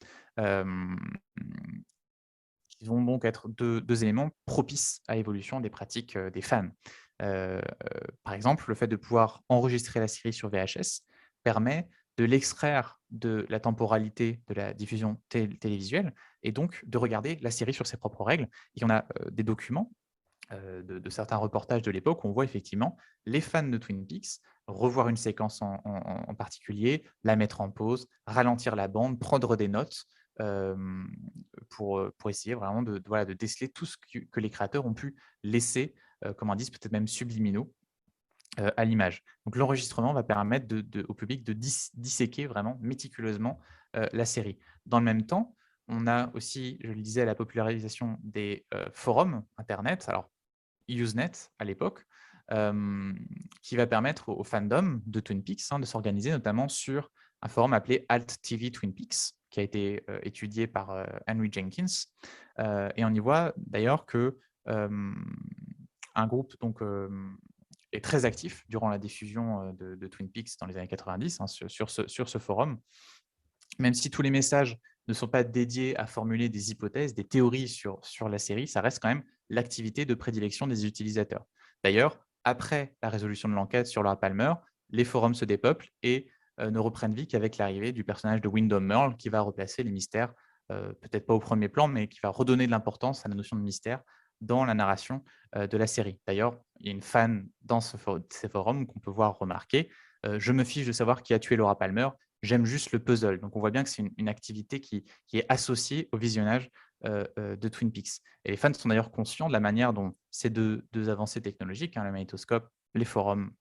qui vont donc être deux éléments propices à l'évolution des pratiques des fans. Par exemple, le fait de pouvoir enregistrer la série sur VHS permet de l'extraire de la temporalité de la diffusion télévisuelle et donc de regarder la série sur ses propres règles. Et on a des documents de certains reportages de l'époque où on voit effectivement les fans de Twin Peaks revoir une séquence en particulier, la mettre en pause, ralentir la bande, prendre des notes pour essayer vraiment voilà, de déceler tout ce que les créateurs ont pu laisser comme indice, peut-être même subliminaux, à l'image. Donc l'enregistrement va permettre au public de disséquer vraiment méticuleusement la série. Dans le même temps, on a aussi, je le disais, la popularisation des forums Internet. Alors, Usenet à l'époque, qui va permettre au fandom de Twin Peaks de s'organiser notamment sur un forum appelé Alt TV Twin Peaks, qui a été étudié par Henry Jenkins. Et on y voit d'ailleurs que un groupe donc, est très actif durant la diffusion de Twin Peaks dans les années 90 sur ce forum. Même si tous les messages ne sont pas dédiés à formuler des hypothèses, des théories sur la série, ça reste quand même l'activité de prédilection des utilisateurs. D'ailleurs, après la résolution de l'enquête sur Laura Palmer, les forums se dépeuplent et ne reprennent vie qu'avec l'arrivée du personnage de Windom Earle qui va replacer les mystères, peut-être pas au premier plan, mais qui va redonner de l'importance à la notion de mystère dans la narration de la série. D'ailleurs, il y a une fan dans ces forums qu'on peut voir remarquer je me fiche de savoir qui a tué Laura Palmer, j'aime juste le puzzle. Donc, on voit bien que c'est une activité qui est associée au visionnage de Twin Peaks. Et les fans sont d'ailleurs conscients de la manière dont ces deux avancées technologiques, le magnétoscope, les forums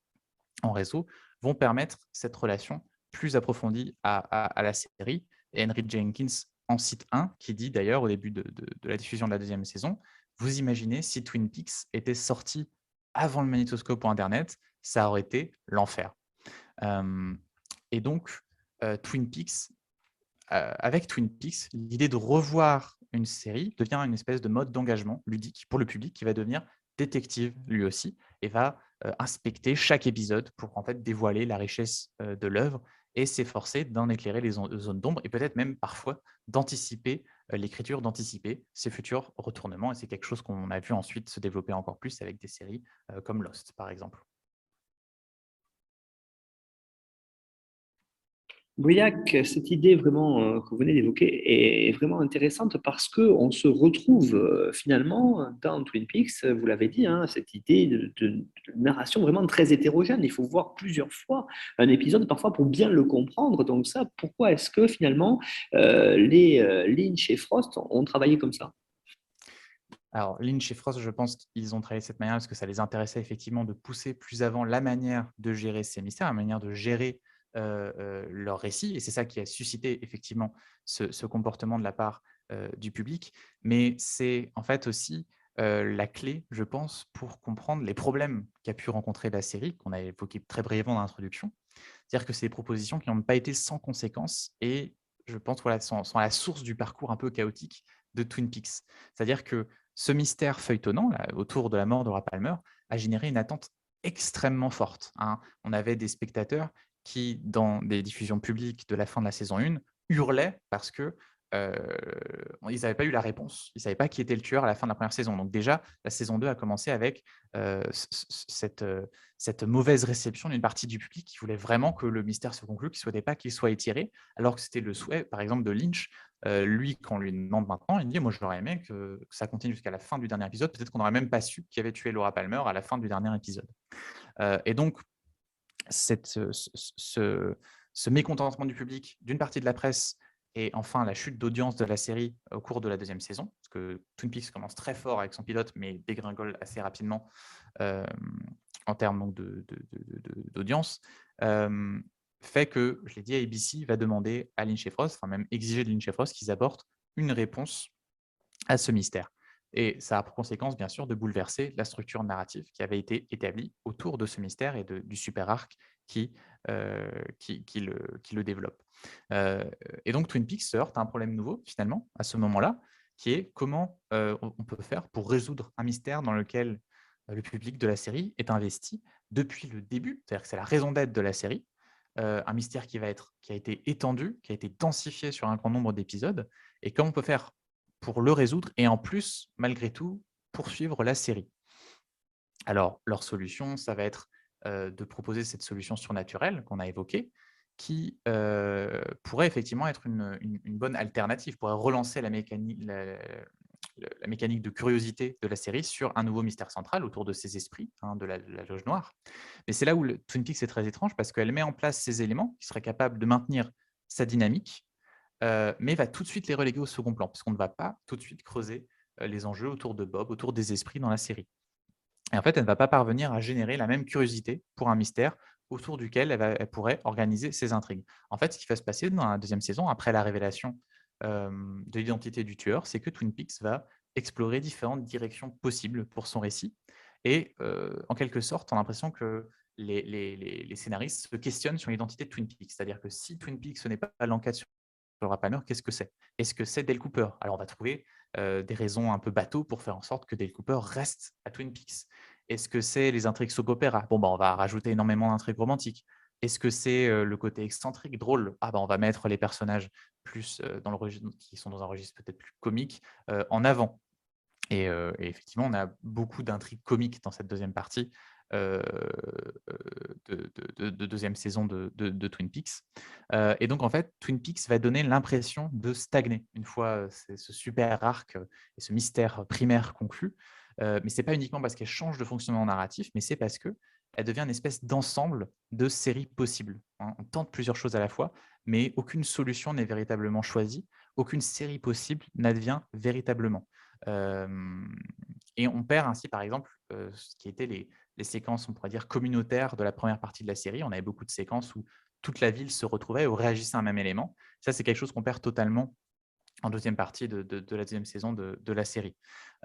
en réseau, vont permettre cette relation plus approfondie à la série. Et Henry Jenkins en cite un qui dit d'ailleurs au début de la diffusion de la deuxième saison, vous imaginez si Twin Peaks était sorti avant le magnétoscope ou Internet, ça aurait été l'enfer. Euh, et donc, Twin Peaks, avec Twin Peaks, l'idée de revoir une série devient une espèce de mode d'engagement ludique pour le public qui va devenir détective lui aussi et va inspecter chaque épisode pour en fait dévoiler la richesse de l'œuvre et s'efforcer d'en éclairer les zones d'ombre et peut-être même parfois d'anticiper l'écriture, d'anticiper ses futurs retournements. Et c'est quelque chose qu'on a vu ensuite se développer encore plus avec des séries comme Lost, par exemple. Briac, cette idée vraiment que vous venez d'évoquer est vraiment intéressante parce qu'on se retrouve finalement dans Twin Peaks, vous l'avez dit, hein, cette idée de narration vraiment très hétérogène. Il faut voir plusieurs fois un épisode parfois pour bien le comprendre. Donc ça, pourquoi est-ce que finalement les Lynch et Frost ont travaillé comme ça? Alors, Lynch et Frost, je pense qu'ils ont travaillé de cette manière parce que ça les intéressait effectivement de pousser plus avant la manière de gérer ces mystères, la manière de gérer leur récit. Et c'est ça qui a suscité effectivement ce comportement de la part du public. Mais c'est en fait aussi la clé, je pense, pour comprendre les problèmes qu'a pu rencontrer la série, qu'on a évoqué très brièvement dans l'introduction. C'est-à-dire que c'est des propositions qui n'ont pas été sans conséquences et je pense voilà, sont à la source du parcours un peu chaotique de Twin Peaks. C'est-à-dire que ce mystère feuilletonnant là, autour de la mort de Laura Palmer a généré une attente extrêmement forte. Hein. On avait des spectateurs qui, dans des diffusions publiques de la fin de la saison 1, hurlaient parce que ils n'avaient pas eu la réponse. Ils ne savaient pas qui était le tueur à la fin de la première saison. Donc déjà, la saison 2 a commencé avec cette mauvaise réception d'une partie du public qui voulait vraiment que le mystère se conclue, qui ne souhaitait pas qu'il soit étiré, alors que c'était le souhait, par exemple, de Lynch. Lui, quand on lui demande maintenant, il dit « Moi, j'aurais aimé que ça continue jusqu'à la fin du dernier épisode. Peut-être qu'on n'aurait même pas su qui avait tué Laura Palmer à la fin du dernier épisode. » Et donc, ce mécontentement du public, d'une partie de la presse, et enfin la chute d'audience de la série au cours de la deuxième saison, parce que Twin Peaks commence très fort avec son pilote, mais dégringole assez rapidement en termes d'audience, fait que, je l'ai dit, ABC va demander à Lynch et Frost, enfin même exiger de Lynch et Frost qu'ils apportent une réponse à ce mystère. Et ça a pour conséquence, bien sûr, de bouleverser la structure narrative qui avait été établie autour de ce mystère et du super arc qui le développe. Et donc, Twin Peaks se heurte à un problème nouveau, finalement, à ce moment-là, qui est comment on peut faire pour résoudre un mystère dans lequel le public de la série est investi depuis le début, c'est-à-dire que c'est la raison d'être de la série, un mystère qui a été étendu, qui a été densifié sur un grand nombre d'épisodes, et comment on peut faire pour le résoudre et en plus, malgré tout, poursuivre la série. Alors, leur solution, ça va être de proposer cette solution surnaturelle qu'on a évoquée, qui pourrait effectivement être une bonne alternative, pourrait relancer la mécanique de curiosité de la série sur un nouveau mystère central autour de ces esprits, hein, de la Loge Noire. Mais c'est là où Twin Peaks est très étrange, parce qu'elle met en place ces éléments qui seraient capables de maintenir sa dynamique, mais va tout de suite les reléguer au second plan, parce qu'on ne va pas tout de suite creuser les enjeux autour de Bob, autour des esprits dans la série. Et en fait, elle ne va pas parvenir à générer la même curiosité pour un mystère autour duquel elle pourrait organiser ses intrigues. En fait, ce qui va se passer dans la deuxième saison, après la révélation de l'identité du tueur, c'est que Twin Peaks va explorer différentes directions possibles pour son récit. Et en quelque sorte, on a l'impression que les scénaristes se questionnent sur l'identité de Twin Peaks. C'est-à-dire que si Twin Peaks, ce n'est pas l'enquête sur Laura Palmer, qu'est-ce que c'est? Est-ce que c'est Dale Cooper? Alors, on va trouver des raisons un peu bateaux pour faire en sorte que Dale Cooper reste à Twin Peaks. Est-ce que c'est les intrigues soap opéra? Bon, bah, on va rajouter énormément d'intrigues romantiques. Est-ce que c'est le côté excentrique, drôle? Ah, bah, on va mettre les personnages plus qui sont dans un registre peut-être plus comique en avant. Et effectivement, on a beaucoup d'intrigues comiques dans cette deuxième partie de deuxième saison de Twin Peaks. Et donc, en fait, Twin Peaks va donner l'impression de stagner une fois ce super arc et ce mystère primaire conclu. Mais ce n'est pas uniquement parce qu'elle change de fonctionnement narratif, mais c'est parce qu'elle devient une espèce d'ensemble de séries possibles. Hein. On tente plusieurs choses à la fois, mais aucune solution n'est véritablement choisie. Aucune série possible n'advient véritablement. Et on perd ainsi, par exemple, ce qui étaient les séquences, on pourrait dire, communautaires de la première partie de la série. On avait beaucoup de séquences où toute la ville se retrouvait ou réagissait à un même élément. Ça, c'est quelque chose qu'on perd totalement en deuxième partie de la deuxième saison de la série.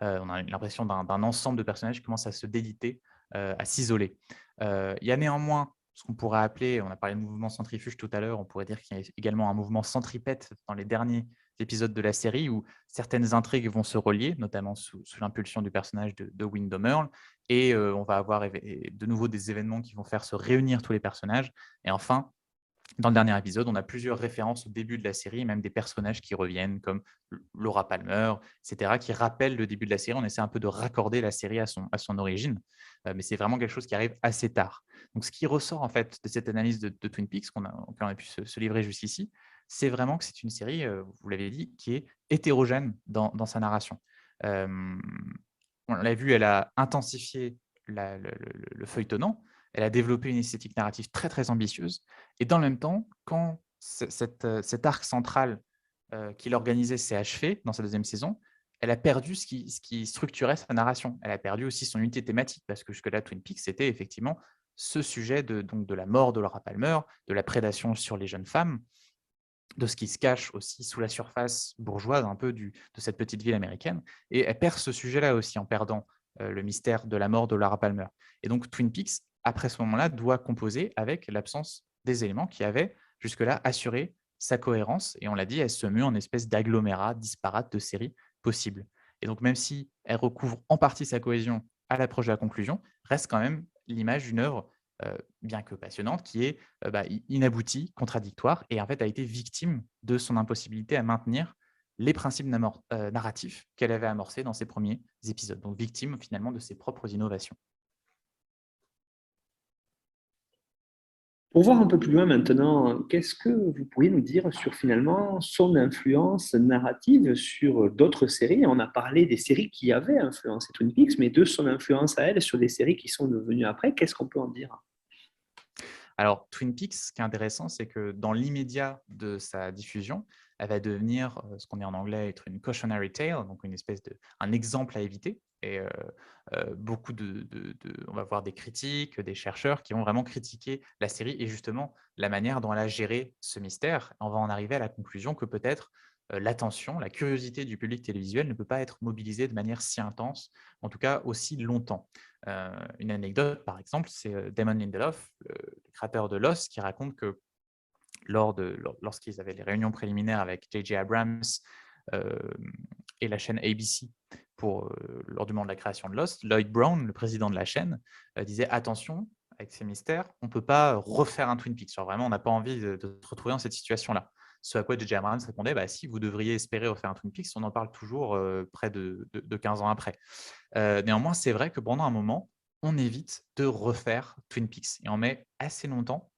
On a l'impression d'un ensemble de personnages qui commencent à se déliter, à s'isoler. Il y a néanmoins ce qu'on pourrait appeler, on a parlé de mouvement centrifuge tout à l'heure, on pourrait dire qu'il y a également un mouvement centripète dans les derniers épisodes de la série où certaines intrigues vont se relier, notamment sous l'impulsion du personnage de Windom Earl, et on va avoir de nouveau des événements qui vont faire se réunir tous les personnages. Et enfin, dans le dernier épisode, on a plusieurs références au début de la série, même des personnages qui reviennent, comme Laura Palmer, etc., qui rappellent le début de la série. On essaie un peu de raccorder la série à son origine, mais c'est vraiment quelque chose qui arrive assez tard. Donc, ce qui ressort en fait de cette analyse de Twin Peaks qu'on a pu se livrer jusqu'ici, c'est vraiment que c'est une série, vous l'avez dit, qui est hétérogène dans sa narration. On l'a vu, elle a intensifié le feuilletonnant, elle a développé une esthétique narrative très, très ambitieuse. Et dans le même temps, quand cet arc central qu'il organisait s'est achevé dans sa deuxième saison, elle a perdu ce qui structurait sa narration. Elle a perdu aussi son unité thématique, parce que jusque-là, Twin Peaks, c'était effectivement ce sujet donc de la mort de Laura Palmer, de la prédation sur les jeunes femmes, de ce qui se cache aussi sous la surface bourgeoise un peu de cette petite ville américaine. Et elle perd ce sujet-là aussi en perdant le mystère de la mort de Laura Palmer. Et donc Twin Peaks, après ce moment-là, doit composer avec l'absence des éléments qui avaient jusque-là assuré sa cohérence. Et on l'a dit, elle se mue en espèce d'agglomérat disparate de séries possibles. Et donc même si elle recouvre en partie sa cohésion à l'approche de la conclusion, reste quand même l'image d'une œuvre bien que passionnante, qui est inaboutie, contradictoire, et en fait a été victime de son impossibilité à maintenir les principes narratifs qu'elle avait amorcés dans ses premiers épisodes. Donc victime finalement de ses propres innovations. Pour voir un peu plus loin maintenant, qu'est-ce que vous pourriez nous dire sur finalement son influence narrative sur d'autres séries? On a parlé des séries qui avaient influencé Twin Peaks, mais de son influence à elle sur des séries qui sont devenues après, qu'est-ce qu'on peut en dire? Alors, Twin Peaks, ce qui est intéressant, c'est que dans l'immédiat de sa diffusion, elle va devenir ce qu'on dit en anglais être une cautionary tale, donc une espèce un exemple à éviter. Et beaucoup on va voir des critiques, des chercheurs qui vont vraiment critiquer la série et justement la manière dont elle a géré ce mystère. On va en arriver à la conclusion que peut-être l'attention, la curiosité du public télévisuel ne peut pas être mobilisée de manière si intense, en tout cas aussi longtemps. Une anecdote, par exemple, c'est Damon Lindelof, le créateur de Lost, qui raconte que lorsqu'ils avaient les réunions préliminaires avec J.J. Abrams euh, et la chaîne ABC lors du moment de la création de Lost, Lloyd Brown, le président de la chaîne, disait attention, avec ces mystères, on ne peut pas refaire un Twin Peaks. Genre, vraiment, on n'a pas envie de se retrouver dans cette situation-là. Ce à quoi J.J. Abrams répondait si vous devriez espérer refaire un Twin Peaks, on en parle toujours près de 15 ans après. Néanmoins, c'est vrai que pendant un moment, on évite de refaire Twin Peaks et on met assez longtemps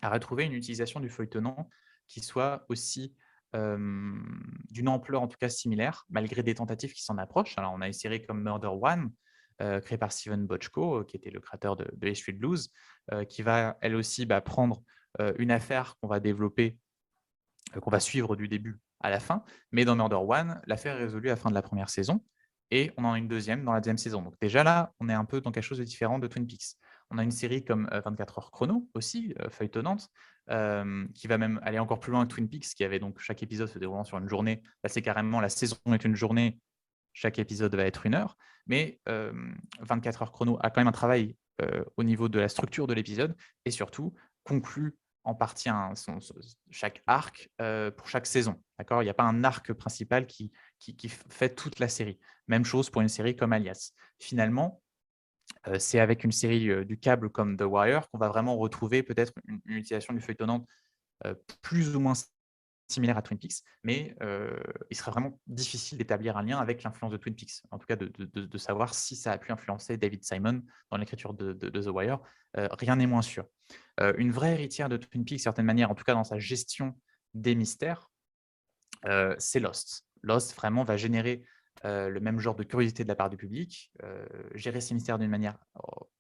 à retrouver une utilisation du feuilletonnant qui soit aussi d'une ampleur en tout cas similaire, malgré des tentatives qui s'en approchent. Alors, on a une série comme Murder One, créée par Steven Bochco, qui était le créateur de Hill Street Blues, qui va elle aussi prendre une affaire qu'on va développer, qu'on va suivre du début à la fin. Mais dans Murder One, l'affaire est résolue à la fin de la première saison et on en a une deuxième dans la deuxième saison. Donc déjà là, on est un peu dans quelque chose de différent de Twin Peaks. On a une série comme 24 heures chrono aussi, feuilletonnante, qui va même aller encore plus loin que Twin Peaks, qui avait donc chaque épisode se déroulant sur une journée. Là, c'est carrément la saison est une journée, chaque épisode va être 1 heure. Mais 24 heures chrono a quand même un travail au niveau de la structure de l'épisode et surtout conclut en partie chaque arc pour chaque saison. D'accord, il n'y a pas un arc principal qui fait toute la série. Même chose pour une série comme Alias. Finalement, c'est avec une série du câble comme The Wire qu'on va vraiment retrouver peut-être une utilisation du feuilletonnant plus ou moins similaire à Twin Peaks, mais il sera vraiment difficile d'établir un lien avec l'influence de Twin Peaks. En tout cas, de savoir si ça a pu influencer David Simon dans l'écriture de The Wire. Rien n'est moins sûr. Une vraie héritière de Twin Peaks, certaine manière, en tout cas dans sa gestion des mystères, c'est Lost. Lost vraiment va générer le même genre de curiosité de la part du public, gérer ces mystères d'une manière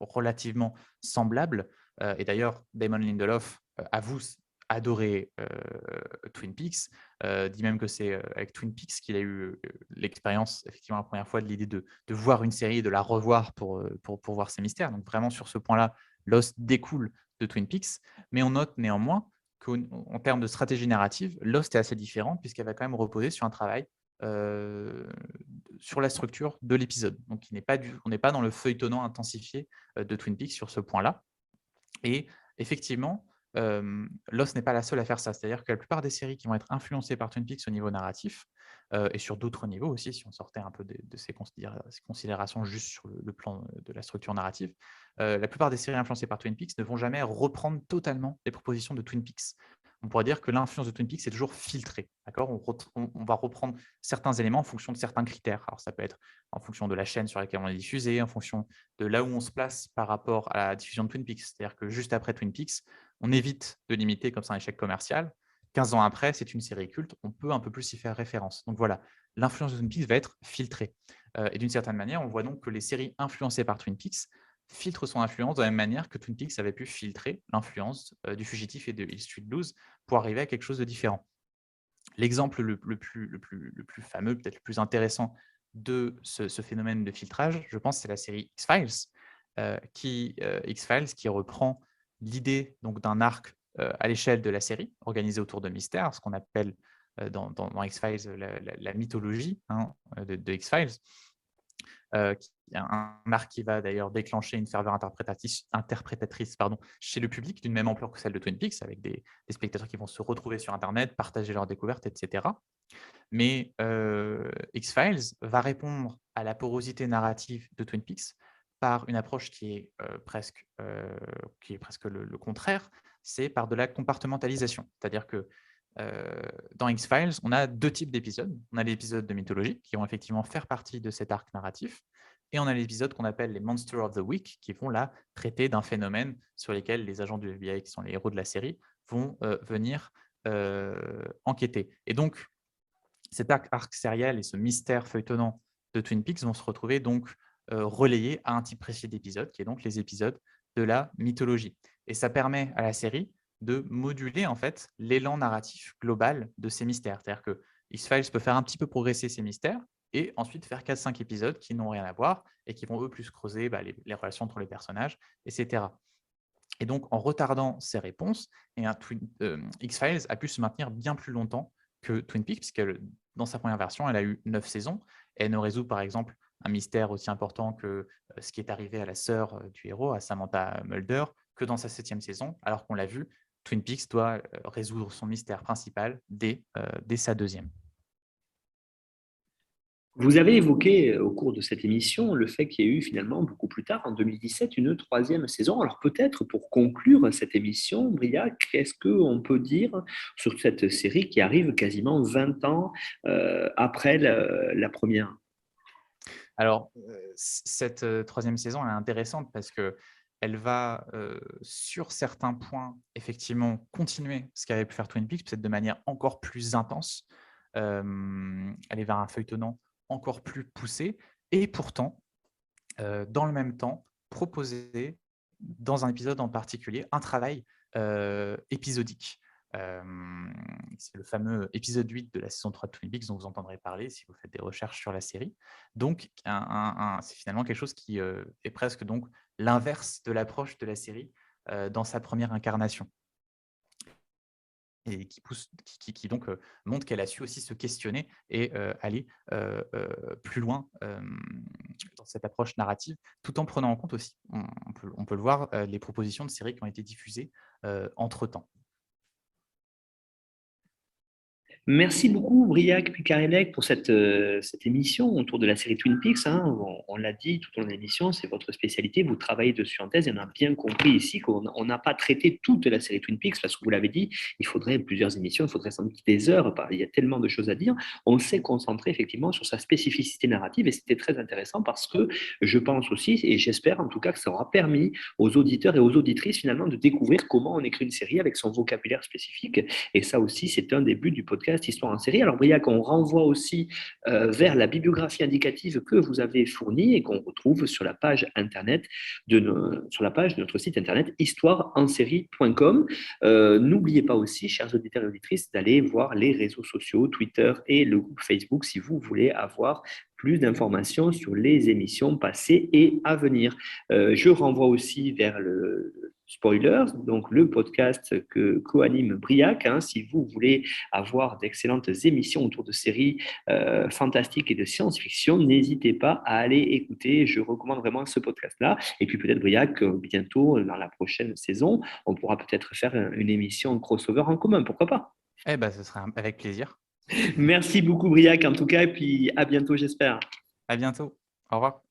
relativement semblable. Et d'ailleurs, Damon Lindelof avoue adorer Twin Peaks, dit même que c'est avec Twin Peaks qu'il a eu l'expérience, effectivement, la première fois de l'idée de voir une série et de la revoir pour voir ces mystères. Donc vraiment, sur ce point-là, Lost découle de Twin Peaks, mais on note néanmoins qu'en termes de stratégie narrative, Lost est assez différente puisqu'elle va quand même reposer sur un travail sur la structure de l'épisode. Donc, on n'est pas dans le feuilletonnant intensifié de Twin Peaks sur ce point-là. Et effectivement, Lost n'est pas la seule à faire ça. C'est-à-dire que la plupart des séries qui vont être influencées par Twin Peaks au niveau narratif, et sur d'autres niveaux aussi, si on sortait un peu de ces considérations juste sur le plan de la structure narrative, la plupart des séries influencées par Twin Peaks ne vont jamais reprendre totalement les propositions de Twin Peaks. On pourrait dire que l'influence de Twin Peaks est toujours filtrée. D'accord, on va reprendre certains éléments en fonction de certains critères. Alors, ça peut être en fonction de la chaîne sur laquelle on est diffusé, en fonction de là où on se place par rapport à la diffusion de Twin Peaks. C'est-à-dire que juste après Twin Peaks, on évite de limiter comme ça un échec commercial. 15 ans après, c'est une série culte, on peut un peu plus y faire référence. Donc voilà, l'influence de Twin Peaks va être filtrée. Et d'une certaine manière, on voit donc que les séries influencées par Twin Peaks filtrent son influence de la même manière que Twin Peaks avait pu filtrer l'influence du Fugitif et de Hill Street Blues pour arriver à quelque chose de différent. L'exemple le plus fameux, peut-être le plus intéressant de ce phénomène de filtrage, je pense, c'est la série X-Files, qui reprend l'idée d'un arc à l'échelle de la série, organisé autour de mystères, ce qu'on appelle dans X-Files la mythologie de X-Files, un arc qui va d'ailleurs déclencher une ferveur interprétatrice chez le public d'une même ampleur que celle de Twin Peaks, avec des spectateurs qui vont se retrouver sur Internet, partager leurs découvertes, etc. Mais X-Files va répondre à la porosité narrative de Twin Peaks par une approche qui est presque le contraire, c'est par de la compartimentalisation. C'est-à-dire que dans X-Files, on a deux types d'épisodes. On a les épisodes de mythologie qui vont effectivement faire partie de cet arc narratif, et on a les épisodes qu'on appelle les Monsters of the Week qui vont là traiter d'un phénomène sur lesquels les agents du FBI, qui sont les héros de la série, vont venir enquêter. Et donc, cet arc sériel et ce mystère feuilletonnant de Twin Peaks vont se retrouver donc relayés à un type précis d'épisode, qui est donc les épisodes de la mythologie. Et ça permet à la série de moduler en fait l'élan narratif global de ces mystères. C'est-à-dire que X-Files peut faire un petit peu progresser ces mystères et ensuite faire 4-5 épisodes qui n'ont rien à voir et qui vont eux plus creuser les relations entre les personnages, etc. Et donc, en retardant ces réponses, X-Files a pu se maintenir bien plus longtemps que Twin Peaks, puisque dans sa première version, elle a eu 9 saisons. Et elle ne résout, par exemple, un mystère aussi important que ce qui est arrivé à la sœur du héros, à Samantha Mulder, que dans sa 7e saison, alors qu'on l'a vu, Twin Peaks doit résoudre son mystère principal dès sa 2e. Vous avez évoqué au cours de cette émission le fait qu'il y ait eu finalement beaucoup plus tard, en 2017, une 3e saison. Alors peut-être pour conclure cette émission, Briac, qu'est-ce qu'on peut dire sur cette série qui arrive quasiment 20 ans après la première? Alors, cette 3e saison elle est intéressante parce qu'elle va, sur certains points, effectivement, continuer ce qu'avait pu faire Twin Peaks, peut-être de manière encore plus intense, aller vers un feuilletonnant encore plus poussé, et pourtant, dans le même temps, proposer, dans un épisode en particulier, un travail épisodique. C'est le fameux épisode 8 de la saison 3 de Twin Peaks dont vous entendrez parler si vous faites des recherches sur la série. Donc, c'est finalement quelque chose qui est presque donc l'inverse de l'approche de la série dans sa première incarnation. Et qui donc montre qu'elle a su aussi se questionner et aller plus loin dans cette approche narrative, tout en prenant en compte aussi, on peut le voir, les propositions de séries qui ont été diffusées entre-temps. Merci beaucoup, Briac Pucarelec, pour cette émission autour de la série Twin Peaks. On l'a dit tout au long de l'émission, c'est votre spécialité. Vous travaillez dessus en thèse et on a bien compris ici qu'on n'a pas traité toute la série Twin Peaks parce que vous l'avez dit, il faudrait plusieurs émissions, il faudrait sans doute des heures. Il y a tellement de choses à dire. On s'est concentré effectivement sur sa spécificité narrative et c'était très intéressant parce que je pense aussi, et j'espère en tout cas que ça aura permis aux auditeurs et aux auditrices finalement de découvrir comment on écrit une série avec son vocabulaire spécifique. Et ça aussi, c'est un des buts du podcast Histoire en série. Alors Briac, on renvoie aussi vers la bibliographie indicative que vous avez fournie et qu'on retrouve sur la page internet sur la page de notre site internet histoireensérie.com. N'oubliez pas aussi, chers auditeurs et auditrices, d'aller voir les réseaux sociaux, Twitter et le groupe Facebook si vous voulez avoir plus d'informations sur les émissions passées et à venir. Je renvoie aussi vers Spoilers, donc le podcast que co-anime Briac. Si vous voulez avoir d'excellentes émissions autour de séries fantastiques et de science-fiction, n'hésitez pas à aller écouter. Je recommande vraiment ce podcast-là. Et puis peut-être Briac, bientôt, dans la prochaine saison, on pourra peut-être faire une émission crossover en commun. Pourquoi pas? Eh ben, ce sera avec plaisir. Merci beaucoup Briac en tout cas, et puis à bientôt j'espère. À bientôt. Au revoir.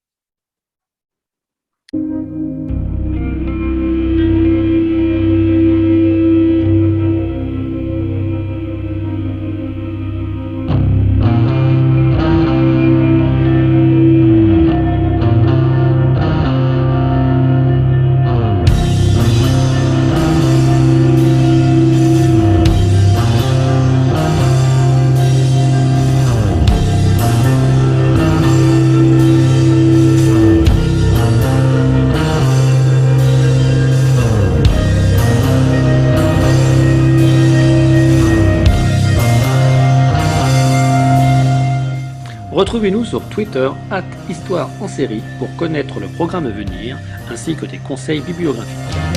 Retrouvez-nous sur Twitter @Histoire en série pour connaître le programme à venir ainsi que des conseils bibliographiques.